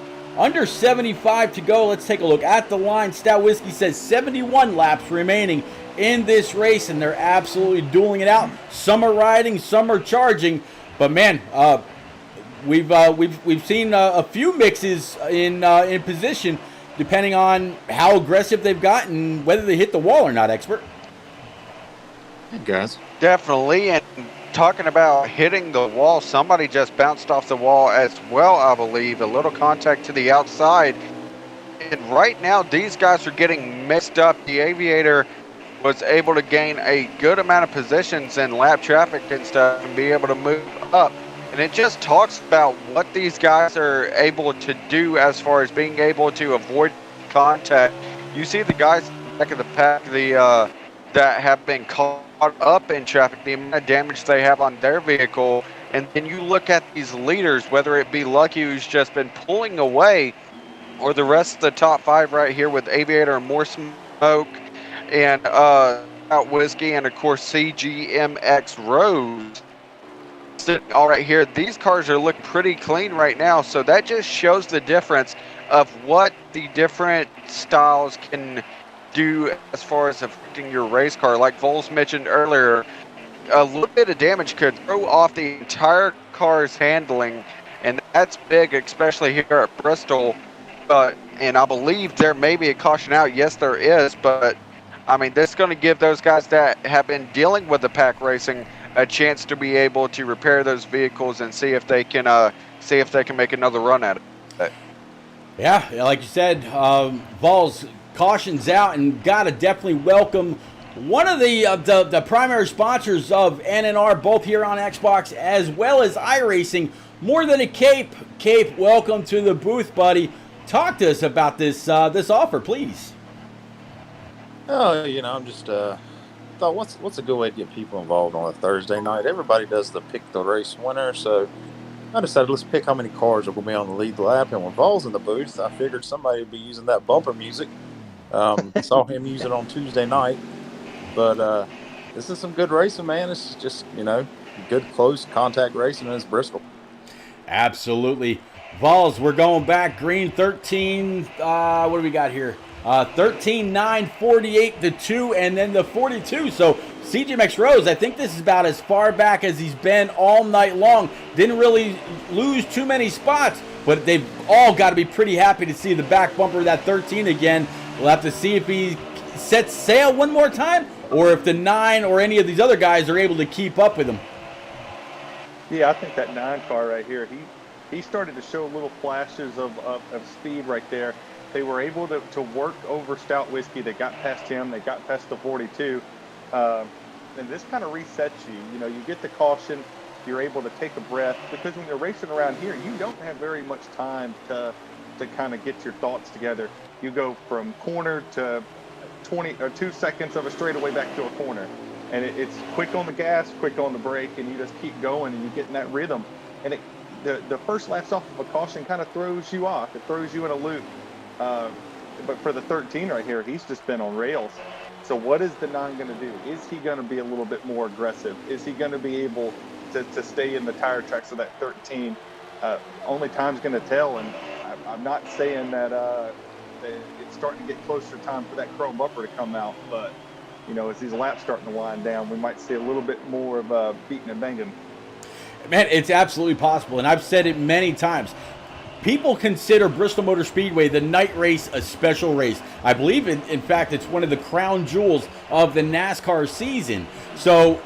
75 to go. Let's take a look at the line. Stout Whiskey says 71 laps remaining in this race, and they're absolutely dueling it out. Some are riding, some are charging. But man, we've seen a few mixes in position, depending on how aggressive they've gotten, whether they hit the wall or not. Expert. Hey guys. Definitely, and talking about hitting the wall, somebody just bounced off the wall as well, I believe. A little contact to the outside. And right now, these guys are getting mixed up. The Aviator was able to gain a good amount of positions in lap traffic and stuff and be able to move up. And it just talks about what these guys are able to do as far as being able to avoid contact. You see the guys in the back of the pack, that have been caught up in traffic, the amount of damage they have on their vehicle. And then you look at these leaders, whether it be Lucky, who's just been pulling away, or the rest of the top five right here with Aviator and More Smoke and Out Whiskey, and of course CGMX Rose. All right here, these cars are looking pretty clean right now, so that just shows the difference of what the different styles can do as far as affecting your race car. Like Vols mentioned earlier, a little bit of damage could throw off the entire car's handling, and that's big, especially here at Bristol. And I believe there may be a caution out. Yes, there is, but I mean, this is going to give those guys that have been dealing with the pack racing a chance to be able to repair those vehicles and see if they can make another run at it. Yeah, like you said, Vols cautions out, and gotta definitely welcome one of the primary sponsors of NNR, both here on Xbox as well as iRacing, More Than a Cape. Cape, welcome to the booth, buddy. Talk to us about this offer, please. Oh, I'm just thought what's a good way to get people involved on a Thursday night? Everybody does the pick the race winner, so I decided let's pick how many cars are going to be on the lead lap. And when Vols in the booth, I figured somebody would be using that bumper music. Saw him use it on Tuesday night, but this is some good racing, man. This is just good close contact racing, and it's Bristol. Absolutely. Vols, we're going back. Green 13. What do we got here? 13, 9, 48, the 2, and then the 42. So CGMX Rose, I think this is about as far back as he's been all night long. Didn't really lose too many spots, but they've all got to be pretty happy to see the back bumper of that 13 again. We'll have to see if he sets sail one more time, or if the 9 or any of these other guys are able to keep up with him. Yeah, I think that 9 car right here, he started to show little flashes of speed right there. They were able to work over Stout Whiskey. They got past him. They got past the 42. And this kind of resets you. You get the caution. You're able to take a breath. Because when you're racing around here, you don't have very much time to kind of get your thoughts together. You go from corner to 20 or 2 seconds of a straightaway back to a corner. And it's quick on the gas, quick on the brake, and you just keep going, and you get in that rhythm. And the first laps off of a caution kind of throws you off. It throws you in a loop. But for the 13 right here, he's just been on rails. So what is the 9 going to do? Is he going to be a little bit more aggressive? Is he going to be able to stay in the tire tracks of that 13? Only time's going to tell. And I'm not saying that it's starting to get closer time for that chrome bumper to come out. But, as these laps starting to wind down, we might see a little bit more of beating and banging. Man, it's absolutely possible. And I've said it many times. People consider Bristol Motor Speedway, the night race, a special race. I believe, in fact, it's one of the crown jewels of the NASCAR season. So,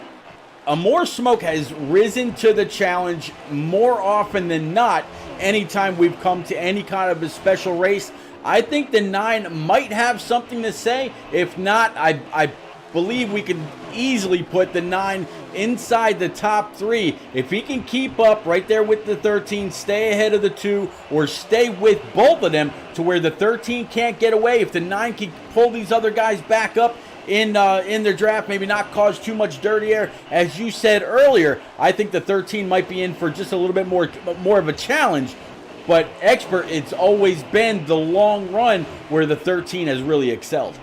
More Smoke has risen to the challenge more often than not anytime we've come to any kind of a special race. I think the 9 might have something to say. If not, I believe we can easily put the 9 inside the top 3. If he can keep up right there with the 13, stay ahead of the 2, or stay with both of them to where the 13 can't get away. If the 9 can pull these other guys back up in their draft, maybe not cause too much dirty air, as you said earlier, I think the 13 might be in for just a little bit more of a challenge. But Expert, it's always been the long run where the 13 has really excelled.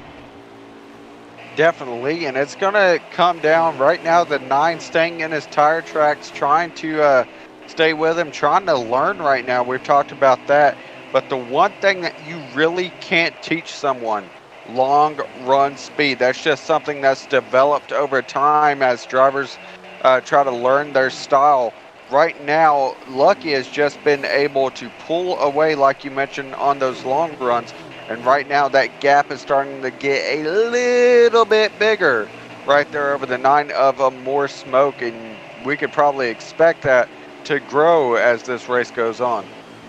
Definitely, and it's going to come down right now. The 9 staying in his tire tracks, trying to stay with him, trying to learn right now. We've talked about that. But the one thing that you really can't teach someone, long run speed. That's just something that's developed over time as drivers try to learn their style. right now, Lucky has just been able to pull away, like you mentioned, on those long runs. And right now, that gap is starting to get a little bit bigger right there over the 9 of more smoke. And we could probably expect that to grow as this race goes on.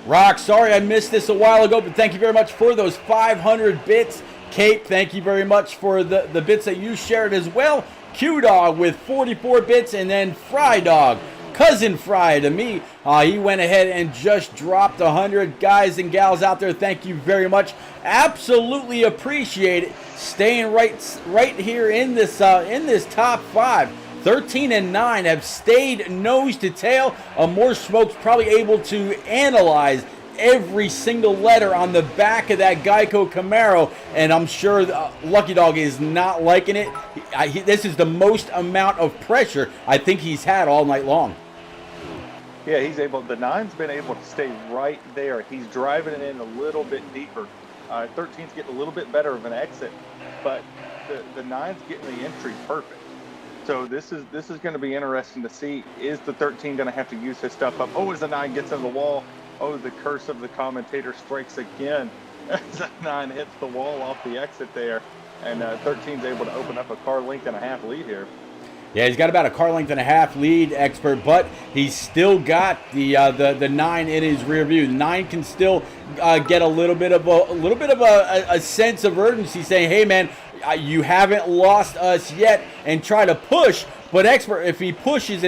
Rock, sorry I missed this a while ago, but thank you very much for those 500 bits. Cape, thank you very much for the bits that you shared as well. Q-Dog with 44 bits, and then Fry Dog, Cousin Fry to me. He went ahead and just dropped 100. Guys and gals out there, thank you very much. Absolutely appreciate it. Staying right here in this top 5. 13 and 9 have stayed nose to tail. More Smoke's probably able to analyze every single letter on the back of that Geico Camaro, and I'm sure Lucky Dog is not liking it. This is the most amount of pressure I think he's had all night long. Yeah, the 9's been able to stay right there. He's driving it in a little bit deeper. 13's getting a little bit better of an exit, but the 9's getting the entry perfect. So this is going to be interesting to see. Is the 13 going to have to use his stuff up? Oh, as the 9 gets in the wall, oh, the curse of the commentator strikes again. As the 9 hits the wall off the exit there, and 13's able to open up a car length and a half lead here. Yeah, he's got about a car length and a half lead, Expert, but he's still got the 9 in his rear view. The 9 can still get a little bit of a sense of urgency, saying, "Hey, man, you haven't lost us yet," and try to push. But Expert, if he pushes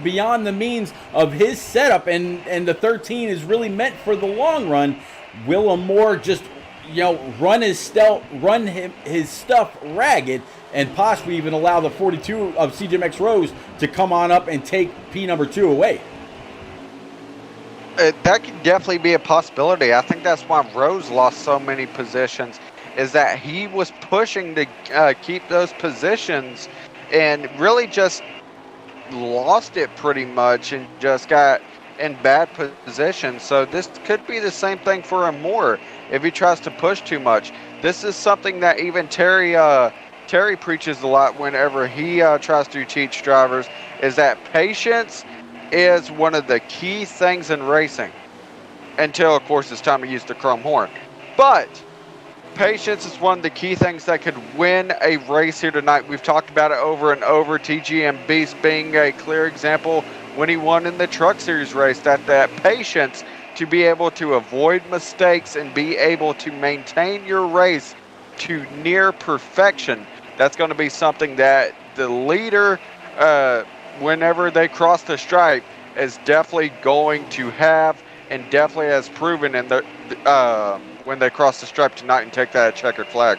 beyond the means of his setup, and the 13 is really meant for the long run, will Moore just run his stuff ragged, and possibly even allow the 42 of CJMX Rose to come on up and take P number 2 away? That could definitely be a possibility. I think that's why Rose lost so many positions, is that he was pushing to keep those positions and really just lost it pretty much and just got in bad position. So this could be the same thing for him more if he tries to push too much. This is something that even Terry preaches a lot whenever he tries to teach drivers, is that patience is one of the key things in racing, until of course it's time to use the chrome horn. But patience is one of the key things that could win a race here tonight. We've talked about it over and over. TGM Beast being a clear example when he won in the Truck Series race, that patience to be able to avoid mistakes and be able to maintain your race to near perfection. That's going to be something that the leader, whenever they cross the stripe, is definitely going to have, and definitely has proven in the when they cross the stripe tonight and take that checkered flag.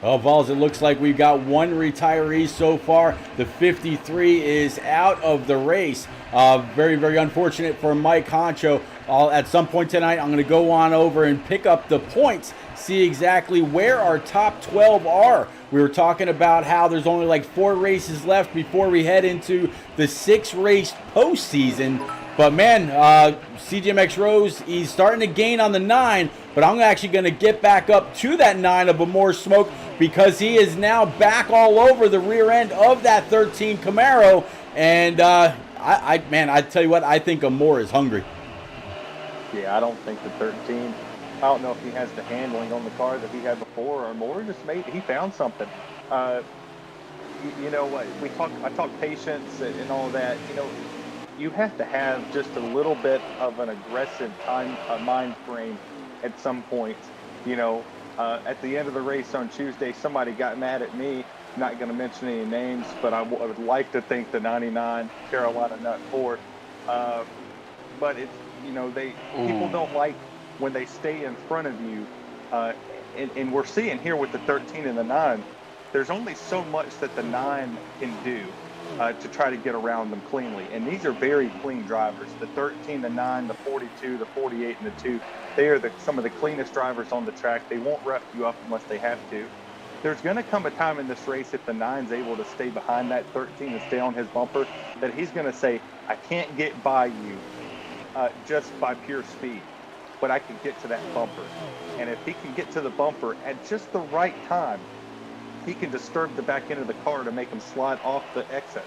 Well, Vols, it looks like we've got one retiree so far. The 53 is out of the race. Very, very unfortunate for Mike Honcho. At some point tonight, I'm going to go on over and pick up the points, see exactly where our top 12 are. We were talking about how there's only like 4 races left before we head into the 6-race postseason. But man, CJMX Rose, he's starting to gain on the 9, but I'm actually going to get back up to that 9 of More Smoke, because he is now back all over the rear end of that 13 Camaro. And I tell you what, I think Amore is hungry. Yeah, I don't think the 13. I don't know if he has the handling on the car that he had before, or Moore just he found something. You know what? I talk patience and all that. You know, you have to have just a little bit of an aggressive mind frame at some point. You know, at the end of the race on Tuesday, somebody got mad at me. Not going to mention any names, but I would like to think the 99 Carolina Nut Ford. But it's, you know, people don't like when they stay in front of you. And we're seeing here with the 13 and the 9, there's only so much that the 9 can do to try to get around them cleanly. And these are very clean drivers. The 13, the 9, the 42, the 48, and the 2, they are some of the cleanest drivers on the track. They won't rough you up unless they have to. There's going to come a time in this race, if the 9's able to stay behind that 13 and stay on his bumper, that he's going to say, I can't get by you just by pure speed, but I can get to that bumper. And if he can get to the bumper at just the right time, he can disturb the back end of the car to make him slide off the exit,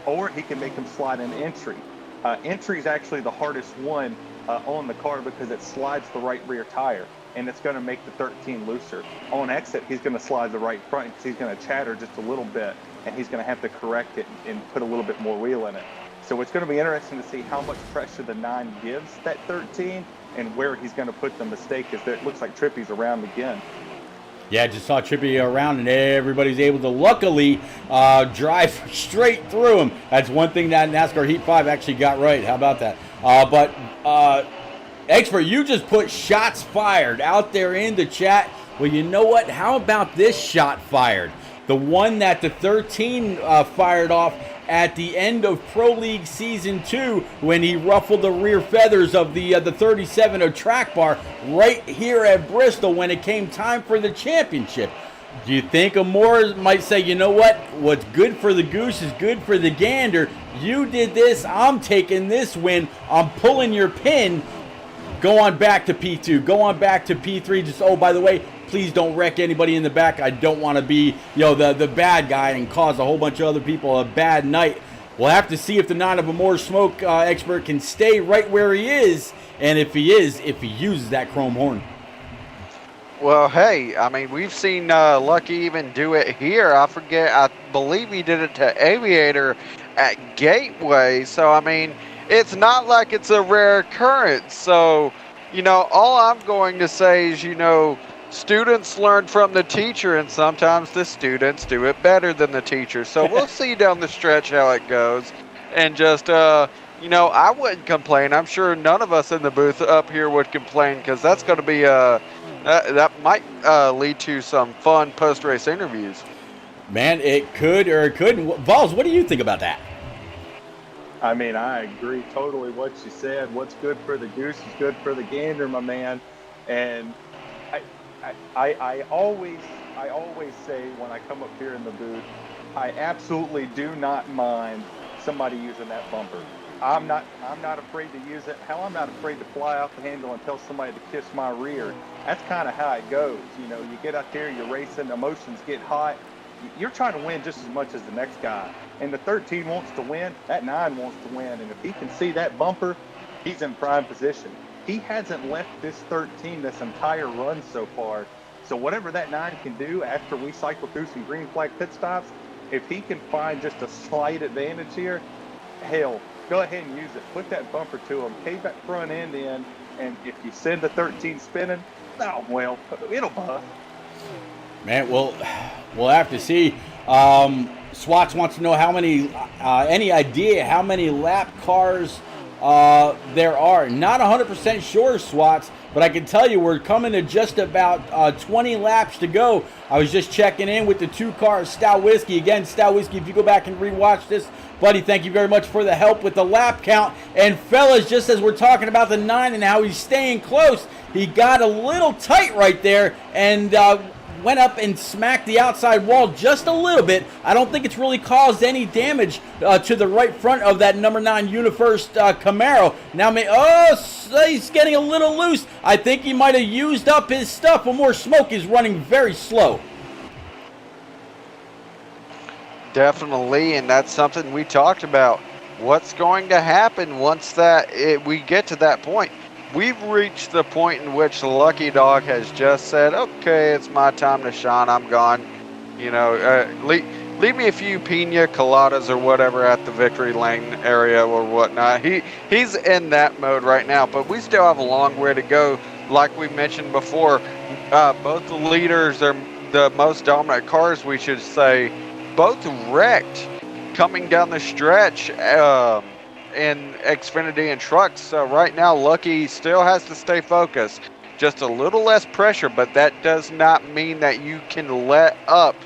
or he can make him slide an entry. Entry is actually the hardest one on the car because it slides the right rear tire, and it's going to make the 13 looser. On exit, he's going to slide the right front because he's going to chatter just a little bit, and he's going to have to correct it and put a little bit more wheel in it. So it's going to be interesting to see how much pressure the 9 gives that 13 and where he's going to put the mistake, because it looks like Trippy's around again. Yeah, just saw Trippy around, and everybody's able to luckily drive straight through him. That's one thing that NASCAR Heat 5 actually got right. How about that? But Expert, you just put shots fired out there in the chat. Well, you know what? How about this shot fired? The one that the 13 fired off at the end of Pro League Season 2 when he ruffled the rear feathers of the 37 of track bar right here at Bristol when it came time for the championship. Do you think Amore might say, you know what? What's good for the goose is good for the gander. You did this. I'm taking this win. I'm pulling your pin. Go on back to P2. Go on back to P3. Just, oh, by the way, please don't wreck anybody in the back. I don't want to be, the bad guy and cause a whole bunch of other people a bad night. We'll have to see if the 9 of Amore Smoke Expert can stay right where he is, and if he uses that chrome horn. Well, hey, I mean, we've seen Lucky even do it here. I believe he did it to Aviator at Gateway. So, I mean, it's not like it's a rare occurrence. So, all I'm going to say is, students learn from the teacher, and sometimes the students do it better than the teacher. So we'll see down the stretch how it goes. And just, I wouldn't complain. I'm sure none of us in the booth up here would complain, because that's going to be that might lead to some fun post-race interviews. Man, it could or it couldn't. Vols, what do you think about that? I mean, I agree totally what you said. What's good for the goose is good for the gander, my man. And I always say when I come up here in the booth, I absolutely do not mind somebody using that bumper. I'm not afraid to use it. Hell, I'm not afraid to fly off the handle and tell somebody to kiss my rear. That's kind of how it goes. You get out there, you're racing, emotions get hot. You're trying to win just as much as the next guy. And the 13 wants to win, that 9 wants to win. And if he can see that bumper, he's in prime position. He hasn't left this 13 this entire run so far. So whatever that 9 can do after we cycle through some green flag pit stops, if he can find just a slight advantage here, hell, go ahead and use it. Put that bumper to him. Cave that front end in, and if you send the 13 spinning, oh, well, it'll buff. Man, we'll have to see. Swats wants to know any idea how many lap cars there are. Not 100% sure, Swats, but I can tell you we're coming to just about 20 laps to go. I was just checking in with the 2 cars, Stout Whiskey. Again, Stout Whiskey, if you go back and rewatch this, buddy, thank you very much for the help with the lap count. And fellas, just as we're talking about the 9 and how he's staying close, he got a little tight right there and went up and smacked the outside wall just a little bit. I don't think it's really caused any damage to the right front of that number 9 UniFirst Camaro. Now, he's getting a little loose. I think he might have used up his stuff. Amore Smoke is running very slow. Definitely, and that's something we talked about. What's going to happen once we get to that point? We've reached the point in which the Lucky Dog has just said, okay, it's my time to shine, I'm gone. Leave me a few pina coladas or whatever at the victory lane area or whatnot. He's in that mode right now, but we still have a long way to go. Like we mentioned before, both the leaders, are the most dominant cars, we should say, both wrecked coming down the stretch in Xfinity and trucks. So right now, Lucky still has to stay focused. Just a little less pressure, but that does not mean that you can let up.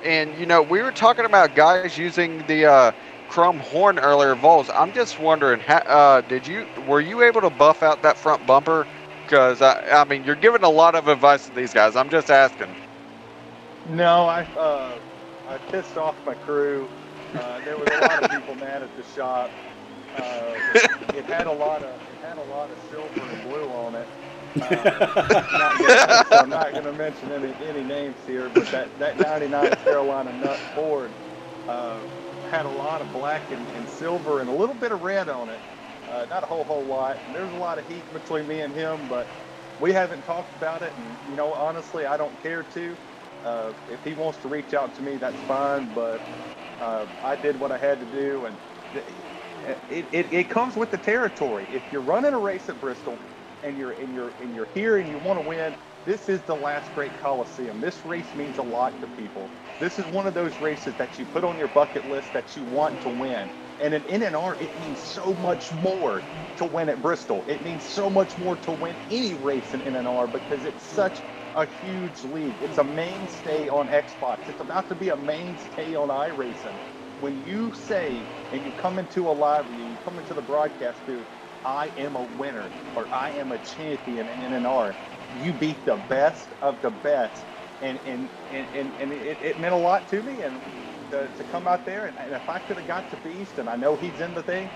And, we were talking about guys using the chrome horn earlier, Vols. I'm just wondering, were you able to buff out that front bumper? Because, I mean, you're giving a lot of advice to these guys. I'm just asking. No, I pissed off my crew. There was a lot of people mad at the shop. It had a lot of silver and blue on it. I'm not going to mention any names here, but that 99 Carolina Nut Ford had a lot of black and silver and a little bit of red on it. Not a whole lot. There's a lot of heat between me and him, but we haven't talked about it. And honestly, I don't care to. If he wants to reach out to me, that's fine. But I did what I had to do, and it comes with the territory. If you're running a race at Bristol, and you're here and you want to win, this is the last great Coliseum. This race means a lot to people. This is one of those races that you put on your bucket list that you want to win. And in NNR, it means so much more to win at Bristol. It means so much more to win any race in NNR because it's such a huge league. It's a mainstay on Xbox. It's about to be a mainstay on iRacing. When you say, and you come into a live view, you come into the broadcast booth, I am a winner, or I am a champion in NNR, you beat the best of the best. And it meant a lot to me, and to come out there, and if I could have got to Beast, and I know he's in the thing,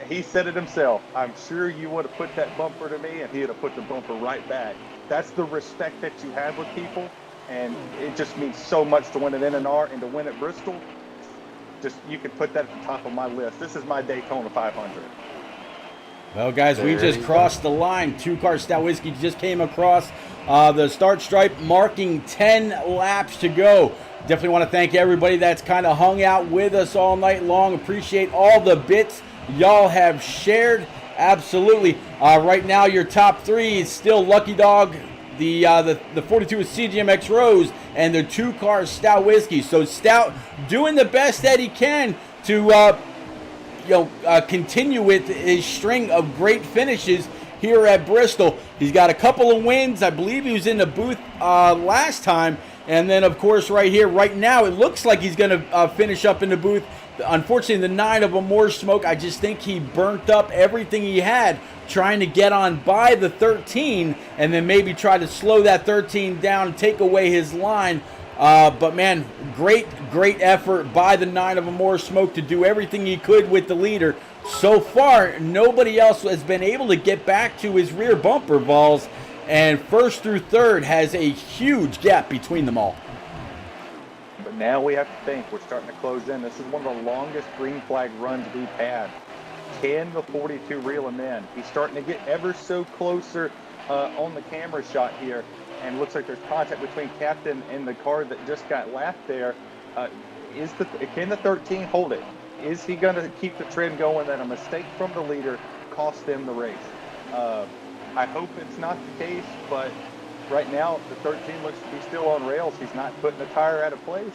he said it himself, I'm sure you would have put that bumper to me, and he would have put the bumper right back. That's the respect that you have with people, and it just means so much to win at NNR and to win at Bristol. Just, you could put that at the top of my list. This is my Daytona 500. Well, guys, we just crossed the line. Two-car Stout Whiskey just came across the start stripe, marking 10 laps to go. Definitely want to thank everybody that's kind of hung out with us all night long. Appreciate all the bits y'all have shared. Absolutely. Right now, your top three is still Lucky Dog, the 42 is CGMX Rose, and the two-car Stout Whiskey. So Stout doing the best that he can to continue with his string of great finishes here at Bristol. He's got a couple of wins. I believe he was in the booth last time. And then, of course, right here, right now, it looks like he's going to finish up in the booth. Unfortunately, the 9 of a more smoke, I just think he burnt up everything he had trying to get on by the 13 and then maybe try to slow that 13 down and take away his line. But, man, great effort by the 9 of a more smoke to do everything he could with the leader. So far, nobody else has been able to get back to his rear bumper balls. And first through third has a huge gap between them all. But now we have to think. We're starting to close in. This is one of the longest green flag runs we've had. Can the 42 reel him in? He's starting to get ever so closer on the camera shot here. And looks like there's contact between Captain and the car that just got lapped there. Can the 13 hold it? Is he going to keep the trend going that a mistake from the leader cost them the race? I hope it's not the case, but right now the 13 looks to be still on rails. He's not putting the tire out of place.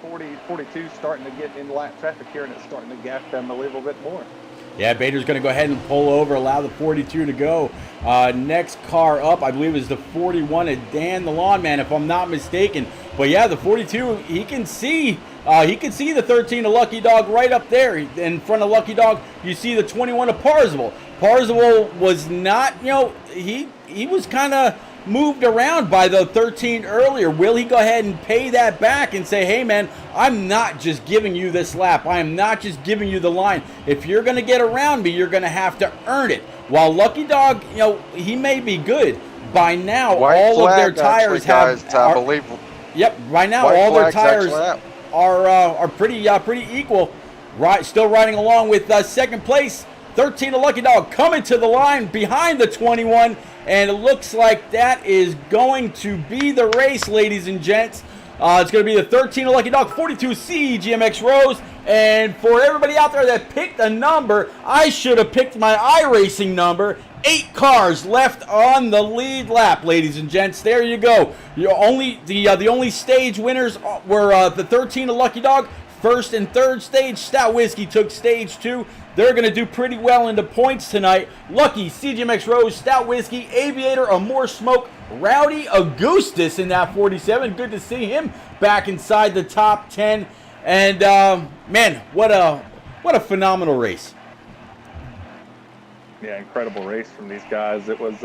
42 starting to get in lap traffic here, and it's starting to gap them a little bit more. Yeah, Bader's going to go ahead and pull over, allow the 42 to go. Next car up, I believe, is the 41 at Dan the Lawn Man, if I'm not mistaken. But yeah, the 42, he can see the 13 of Lucky Dog right up there. In front of Lucky Dog, you see the 21 of Parzival. Parzival was not, he was kind of moved around by the 13 earlier. Will he go ahead and pay that back and say, hey, man, I'm not just giving you this lap. I am not just giving you the line. If you're going to get around me, you're going to have to earn it. While Lucky Dog, he may be good. By now, all of their tires I believe. Yep, right now, all their tires are pretty equal. Right, still riding along with second place. 13 of Lucky Dog coming to the line behind the 21, and it looks like that is going to be the race, ladies and gents. It's going to be the 13 of Lucky Dog, 42 CGMX Rose, and for everybody out there that picked a number, I should have picked my iRacing number. 8 cars left on the lead lap, ladies and gents. There you go. The only stage winners were the 13 of Lucky Dog. First and third stage, Stout Whiskey took stage 2. They're going to do pretty well in the points tonight. Lucky, CGMX Rose, Stout Whiskey, Aviator, A More Smoke, Rowdy Augustus in that 47. Good to see him back inside the top 10. And, man, what a phenomenal race. Yeah, incredible race from these guys. It was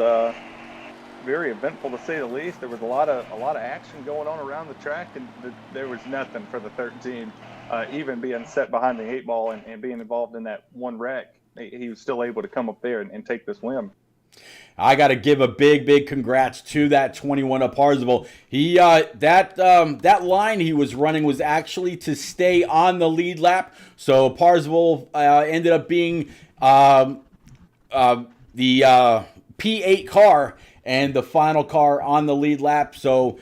very eventful to say the least. There was a lot of action going on around the track, and there was nothing for the 13. Even being set behind the 8 ball and being involved in that one wreck, he was still able to come up there and take this win. I got to give a big congrats to that 21 of Parzival. He that line he was running was actually to stay on the lead lap. So Parzival ended up being the P8 car and the final car on the lead lap. So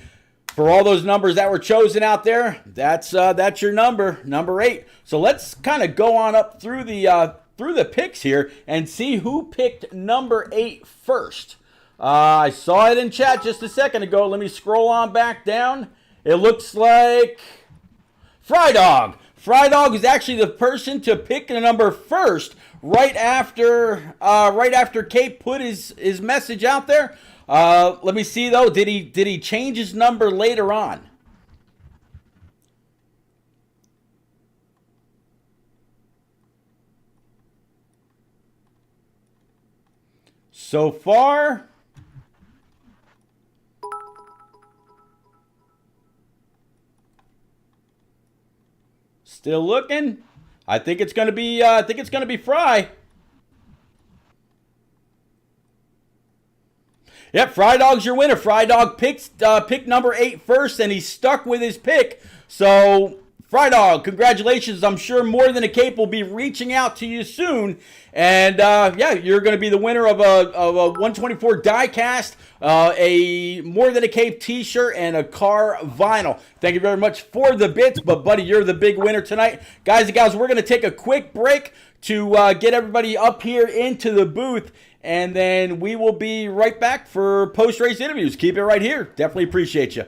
for all those numbers that were chosen out there, that's your number 8. So let's kind of go on up through the picks here and see who picked number 8 first. I saw it in chat just a second ago. Let me scroll on back down. It looks like Fry Dog. Fry Dog is actually the person to pick the number first, right after Kate put his message out there. Let me see though. Did he change his number later on? So far, still looking. I think it's gonna be. Fry. Yep, Fry Dog's your winner. Fry Dog picked number 8 first, and he stuck with his pick. So, Fry Dog, congratulations. I'm sure More Than a Cape will be reaching out to you soon. And, yeah, you're going to be the winner of a 124 die-cast, a More Than a Cape t-shirt, and a car vinyl. Thank you very much for the bits, but, buddy, you're the big winner tonight. Guys and gals, we're going to take a quick break to get everybody up here into the booth. And then we will be right back for post-race interviews. Keep it right here. Definitely appreciate you.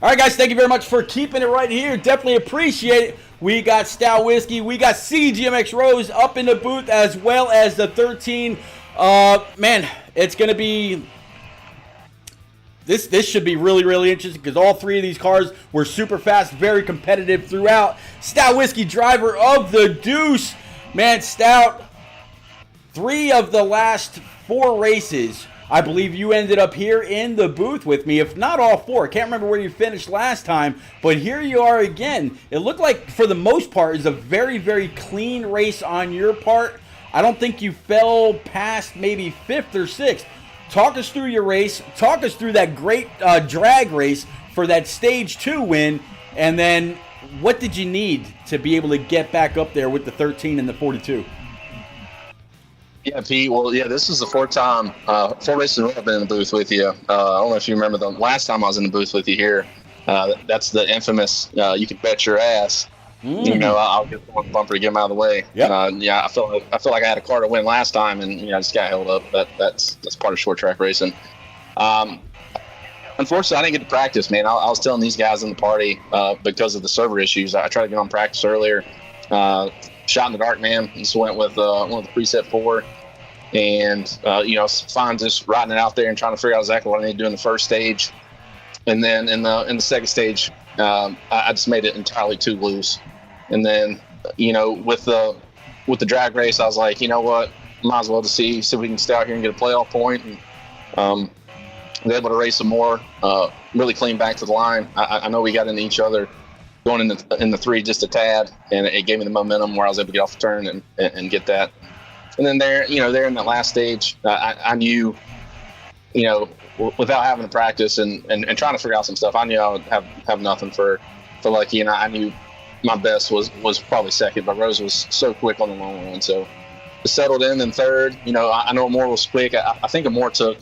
All right, guys, thank you very much for keeping it right here. Definitely appreciate it. We got Stout Whiskey. We got CGMX Rose up in the booth, as well as the 13. Man, it's going to be... This should be really, really interesting because all 3 of these cars were super fast, very competitive throughout. Stout Whiskey, driver of the Deuce. Man, Stout, 3 of the last 4 races, I believe you ended up here in the booth with me, if not all 4. I can't remember where you finished last time, but here you are again. It looked like, for the most part, is a very, very clean race on your part. I don't think you fell past maybe 5th or 6th. Talk us through your race. Talk us through that great drag race for that Stage 2 win, and then what did you need to be able to get back up there with the 13 and the 42? Yeah, Pete. Well, yeah, this is the 4th race in a row I've been in the booth with you. I don't know if you remember the last time I was in the booth with you here. That's the infamous "you can bet your ass." You know, I'll get the one bumper to get him out of the way. Yep. Yeah, I feel like I had a car to win last time, and I just got held up. That's part of short track racing. Unfortunately, I didn't get to practice, man. I was telling these guys in the party because of the server issues. I tried to get on practice earlier. Shot in the dark, man. Just went with the preset 4. and fine, just riding it out there and trying to figure out exactly what I need to do in the first stage. And then in the second stage, I just made it entirely too loose. And then, with the drag race, I was like, you know what, might as well just see if we can stay out here and get a playoff point. And was able to race some more, really clean back to the line. I know we got into each other going in the 3 just a tad, and it gave me the momentum where I was able to get off the turn and get that. And then there in that last stage, I knew, without having to practice and trying to figure out some stuff, I knew I would have nothing for Lucky, and I knew my best was probably second, but Rose was so quick on the long run. So settled in third. I know Moore was quick. I think Moore took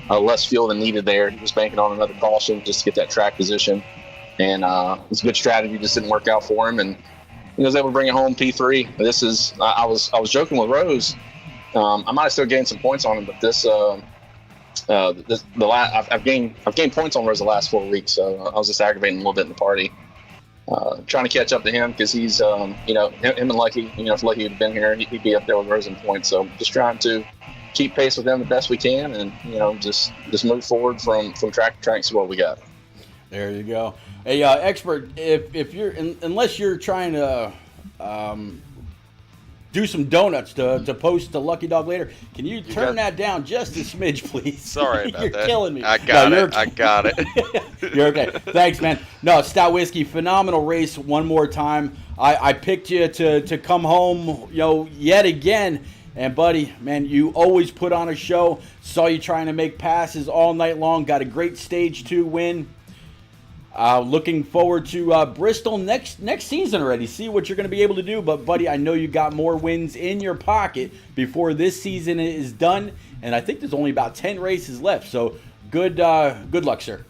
less fuel than needed there. He was banking on another caution just to get that track position, and it was a good strategy. Just didn't work out for him, and he was able to bring it home P3. This is I was joking with Rose. I might have still gained some points on him, but I've gained points on Rose the last 4 weeks, so I was just aggravating a little bit in the party. Trying to catch up to him because he's, him and Lucky, if Lucky had been here, he'd be up there with Rose in points. So just trying to keep pace with them the best we can, and just move forward from track to track and see what we got. There you go. Hey, expert, if you're unless you're trying to do some donuts to post to Lucky Dog later, can you turn that down just a smidge, please? Sorry about you're that. Killing me. I got it. Okay. I got it. You're okay. Thanks, man. No, Stout Whiskey, phenomenal race one more time. I picked you to come home, yet again. And, buddy, man, you always put on a show. Saw you trying to make passes all night long. Got a great Stage 2 win. Looking forward to Bristol next season already. See what you're going to be able to do. But, buddy, I know you got more wins in your pocket before this season is done. And I think there's only about 10 races left. So, good luck, sir.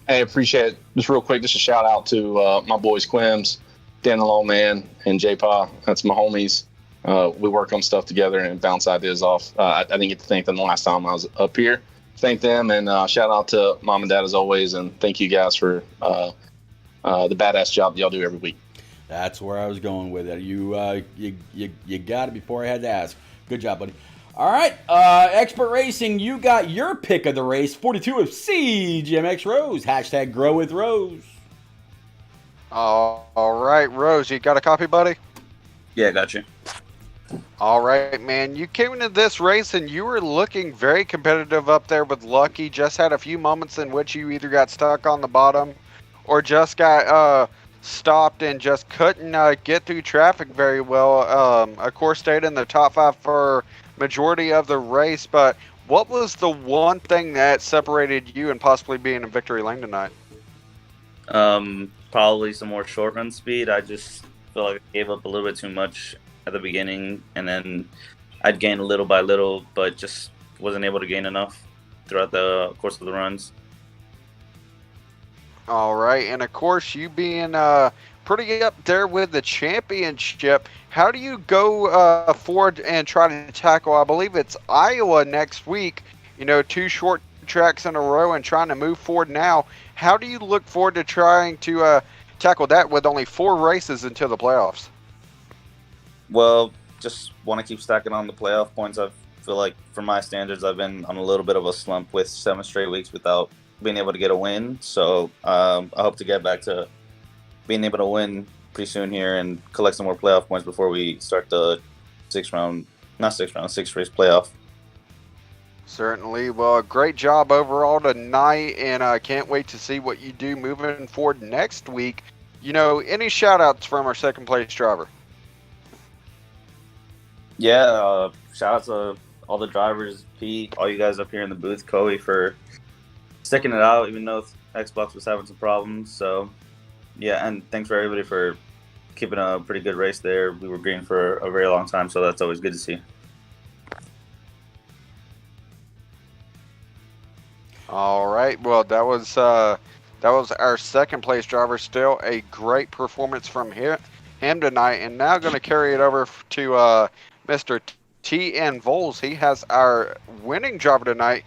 Hey, appreciate it. Just real quick, just a shout out to my boys Quims, Dan the Lawman, and J-Pa. That's my homies. We work on stuff together and bounce ideas off. I didn't get to thank them the last time I was up here. Thank them, and shout out to Mom and Dad as always, and thank you guys for the badass job that y'all do every week. That's where I was going with it. You got it before I had to ask. Good job, buddy. All right, Expert Racing, you got your pick of the race, 42 of CGMX Rose. Hashtag Grow with Rose. All right, Rose, you got a copy, buddy? Yeah, got you. All right, man. You came into this race and you were looking very competitive up there with Lucky. Just had a few moments in which you either got stuck on the bottom or just got stopped and just couldn't get through traffic very well. Of course, stayed in the top 5 for majority of the race. But what was the one thing that separated you and possibly being in victory lane tonight? Probably some more short run speed. I just feel like I gave up a little bit too much at the beginning, and then I'd gain little by little, but just wasn't able to gain enough throughout the course of the runs. All right, and of course, you being pretty up there with the championship, how do you go forward and try to tackle, I believe it's Iowa next week, 2 short tracks in a row and trying to move forward now. How do you look forward to trying to tackle that with only 4 races until the playoffs? Well, just want to keep stacking on the playoff points. I feel like, for my standards, I've been on a little bit of a slump with 7 straight weeks without being able to get a win. So I hope to get back to being able to win pretty soon here and collect some more playoff points before we start the 6 race playoff. Certainly. Well, great job overall tonight, and I can't wait to see what you do moving forward next week. Any shout-outs from our second place driver? Yeah, shout out to all the drivers, Pete, all you guys up here in the booth, Kobe, for sticking it out, even though Xbox was having some problems. So, yeah, and thanks for everybody for keeping a pretty good race there. We were green for a very long time, so that's always good to see. All right. Well, that was our second place driver. Still a great performance from him tonight, and now going to carry it over to Mr. T.N. Voles. He has our winning driver tonight.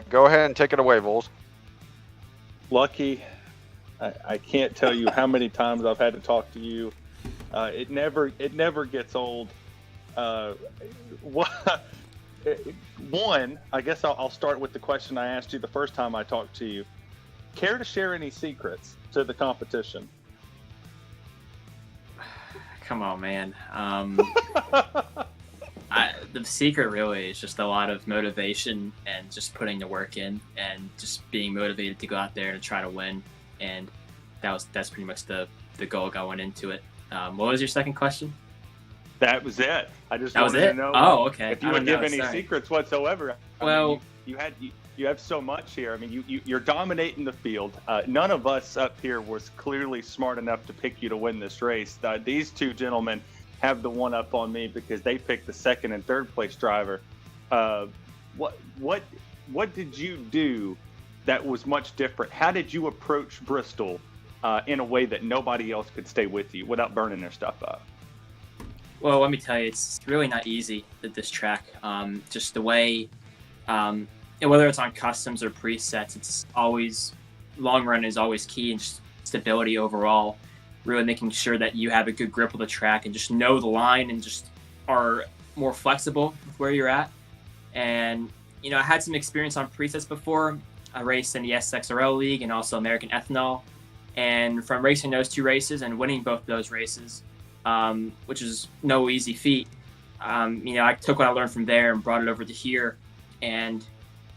Go ahead and take it away, Voles. Lucky, I can't tell you how many times I've had to talk to you. It never gets old. What? One, I guess I'll start with the question I asked you the first time I talked to you. Care to share any secrets to the competition? Come on, man. The secret really is just a lot of motivation and just putting the work in and just being motivated to go out there and try to win. And that's pretty much the goal going into it. What was your second question? That was it. I just That was wanted it? to know Oh, okay. if you I would don't give know, any sorry. secrets whatsoever. Well, you have so much here. I mean, you're dominating the field. None of us up here was clearly smart enough to pick you to win this race. These two gentlemen have the one up on me because they picked the second and third place driver. What did you do that was much different? How did you approach Bristol in a way that nobody else could stay with you without burning their stuff up? well, let me tell you, it's really not easy at this track. Just the way, and whether it's on customs or presets, it's always long run is always key, and just stability overall. Really making sure that you have a good grip of the track and just know the line and just are more flexible with where you're at. And I had some experience on presets before. I raced in the SXRL League and also American Ethanol. And from racing those two races and winning both those races, which is no easy feat, I took what I learned from there and brought it over to here. And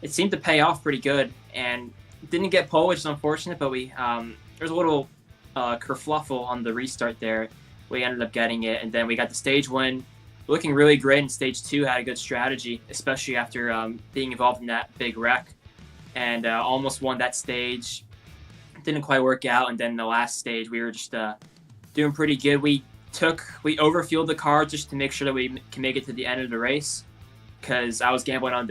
it seemed to pay off pretty good. And didn't get pole, which is unfortunate, but there's a little kerfluffle on the restart there. We ended up getting it, and then we got the stage win, looking really great in stage 2. Had a good strategy, especially after being involved in that big wreck, and almost won that stage. Didn't quite work out, and then the last stage we were just doing pretty good. We overfueled the car just to make sure that we can make it to the end of the race, because I was gambling on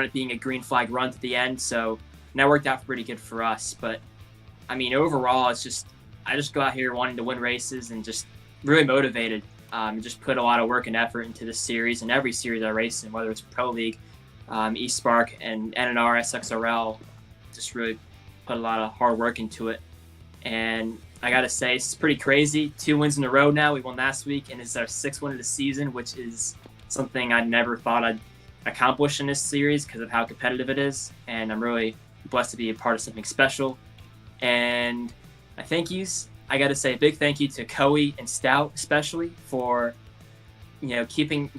it being a green flag run to the end, so that worked out pretty good for us. But I mean, overall, I just go out here wanting to win races and just really motivated. Just put a lot of work and effort into this series and every series I race in, whether it's Pro League, eSpark, and NNR, SXRL. Just really put a lot of hard work into it. And I got to say, it's pretty crazy. 2 wins in a row now. We won last week, and it's our 6th win of the season, which is something I never thought I'd accomplish in this series because of how competitive it is. And I'm really blessed to be a part of something special. And my thank yous, I got to say a big thank you to Coey and Stout, especially for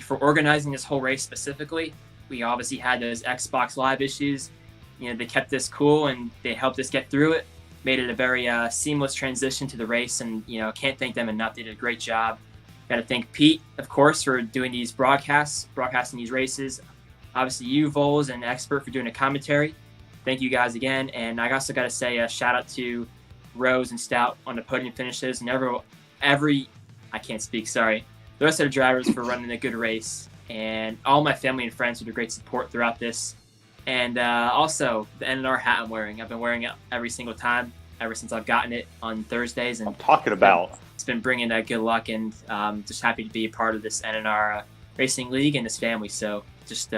organizing this whole race specifically. We obviously had those Xbox Live issues. They kept us cool and they helped us get through it. Made it a very seamless transition to the race, and can't thank them enough. They did a great job. Got to thank Pete, of course, for doing these broadcasting these races. Obviously, you, Vols, and Expert for doing a commentary. Thank you guys again. And I also got to say a shout out to Rose and Stout on the podium finishes, and every I can't speak, sorry. The rest of the drivers for running a good race, and all my family and friends for their great support throughout this. And also the NNR hat I'm wearing. I've been wearing it every single time ever since I've gotten it on Thursdays. And I'm talking about. It's been bringing good luck, and just happy to be a part of this NNR racing league and this family. So just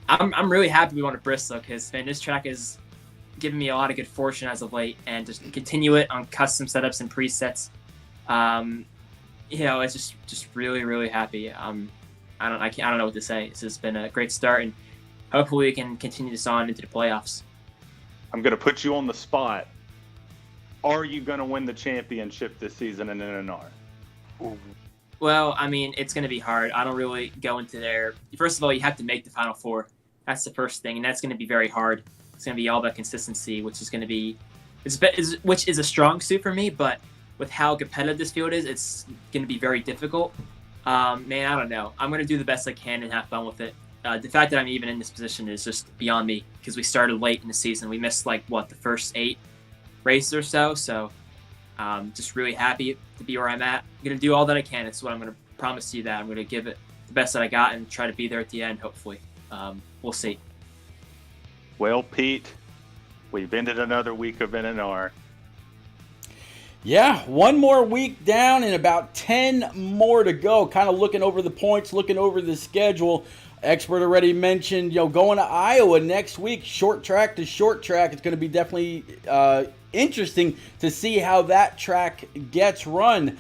I'm really happy we won at Bristol, because this track has given me a lot of good fortune as of late, and just continue it on custom setups and presets. It's just really, really happy. I don't know what to say. It's just been a great start, and hopefully we can continue this on into the playoffs. I'm going to put you on the spot. Are you going to win the championship this season in NNR? Well, I mean, it's going to be hard. I don't really go into there. First of all, you have to make the Final Four. That's the first thing, and that's going to be very hard. It's going to be all about consistency, which is going to be, which is a strong suit for me. But with how competitive this field is, it's going to be very difficult. I don't know. I'm going to do the best I can and have fun with it. The fact that I'm even in this position is just beyond me, because we started late in the season. We missed the first 8 races or so. So just really happy to be where I'm at. I'm going to do all that I can. It's what I'm going to promise you, that I'm going to give it the best that I got and try to be there at the end, hopefully. We'll see. Well, Pete, we've ended another week of NNR. Yeah, one more week down and about 10 more to go. Kind of looking over the points, looking over the schedule. Expert already mentioned, going to Iowa next week, short track to short track. It's going to be definitely interesting to see how that track gets run.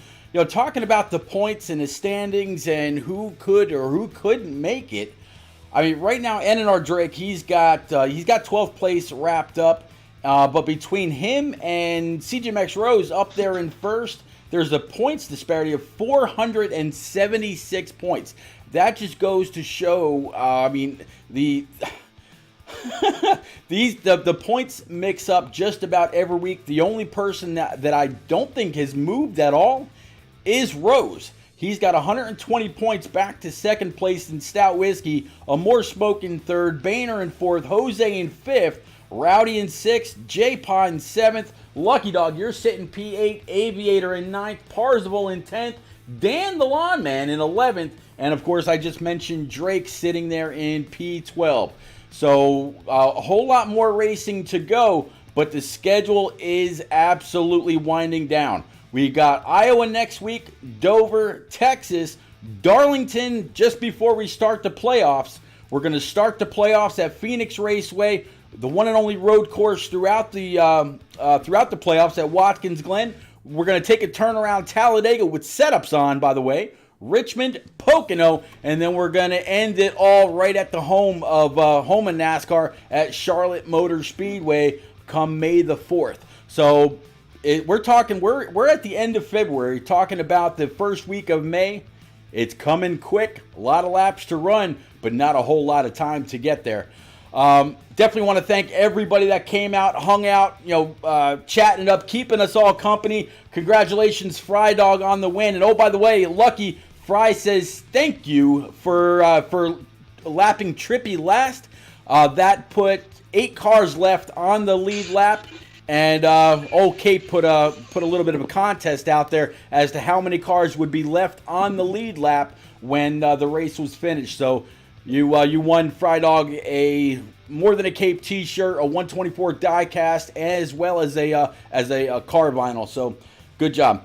talking about the points and the standings and who could or who couldn't make it. I mean, right now, NNR Drake, he's got 12th place wrapped up. But between him and CJ Max Rose up there in first, there's a points disparity of 476 points. That just goes to show, the the points mix up just about every week. The only person that I don't think has moved at all is Rose. He's got 120 points back to second place in Stout Whiskey, Amore Smoke in third, Boehner in fourth, Jose in fifth, Rowdy in sixth, J-Paw in seventh, Lucky Dog, you're sitting P8, Aviator in ninth, Parzival in 10th, Dan the Lawn Man in 11th, and of course I just mentioned Drake sitting there in P12. So a whole lot more racing to go, but the schedule is absolutely winding down. We got Iowa next week, Dover, Texas, Darlington just before we start the playoffs. We're going to start the playoffs at Phoenix Raceway, the one and only road course throughout the playoffs at Watkins Glen. We're going to take a turn around Talladega with setups on, by the way, Richmond, Pocono, and then we're going to end it all right at the home of NASCAR at Charlotte Motor Speedway come May the 4th. So we're at the end of February, talking about the first week of May. It's coming quick, a lot of laps to run, but not a whole lot of time to get there. Definitely want to thank everybody that came out, hung out, chatting it up, keeping us all company. Congratulations, Fry Dog, on the win. And oh, by the way, Lucky Fry says thank you for lapping Trippy last. That put 8 cars left on the lead lap. And old Kate put a little bit of a contest out there as to how many cars would be left on the lead lap when the race was finished. So you won, Fry Dog, a More Than a Cape T-shirt, a 124 die-cast, as well as a car vinyl. So good job.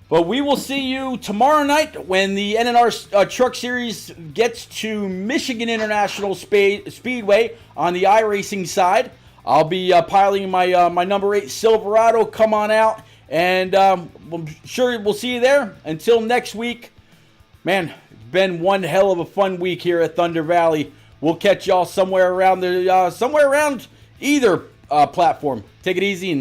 But we will see you tomorrow night when the NNR Truck Series gets to Michigan International Speedway on the iRacing side. I'll be piloting my number 8 Silverado. Come on out, and I'm sure we'll see you there. Until next week, man, it's been one hell of a fun week here at Thunder Valley. We'll catch y'all somewhere around either platform. Take it easy and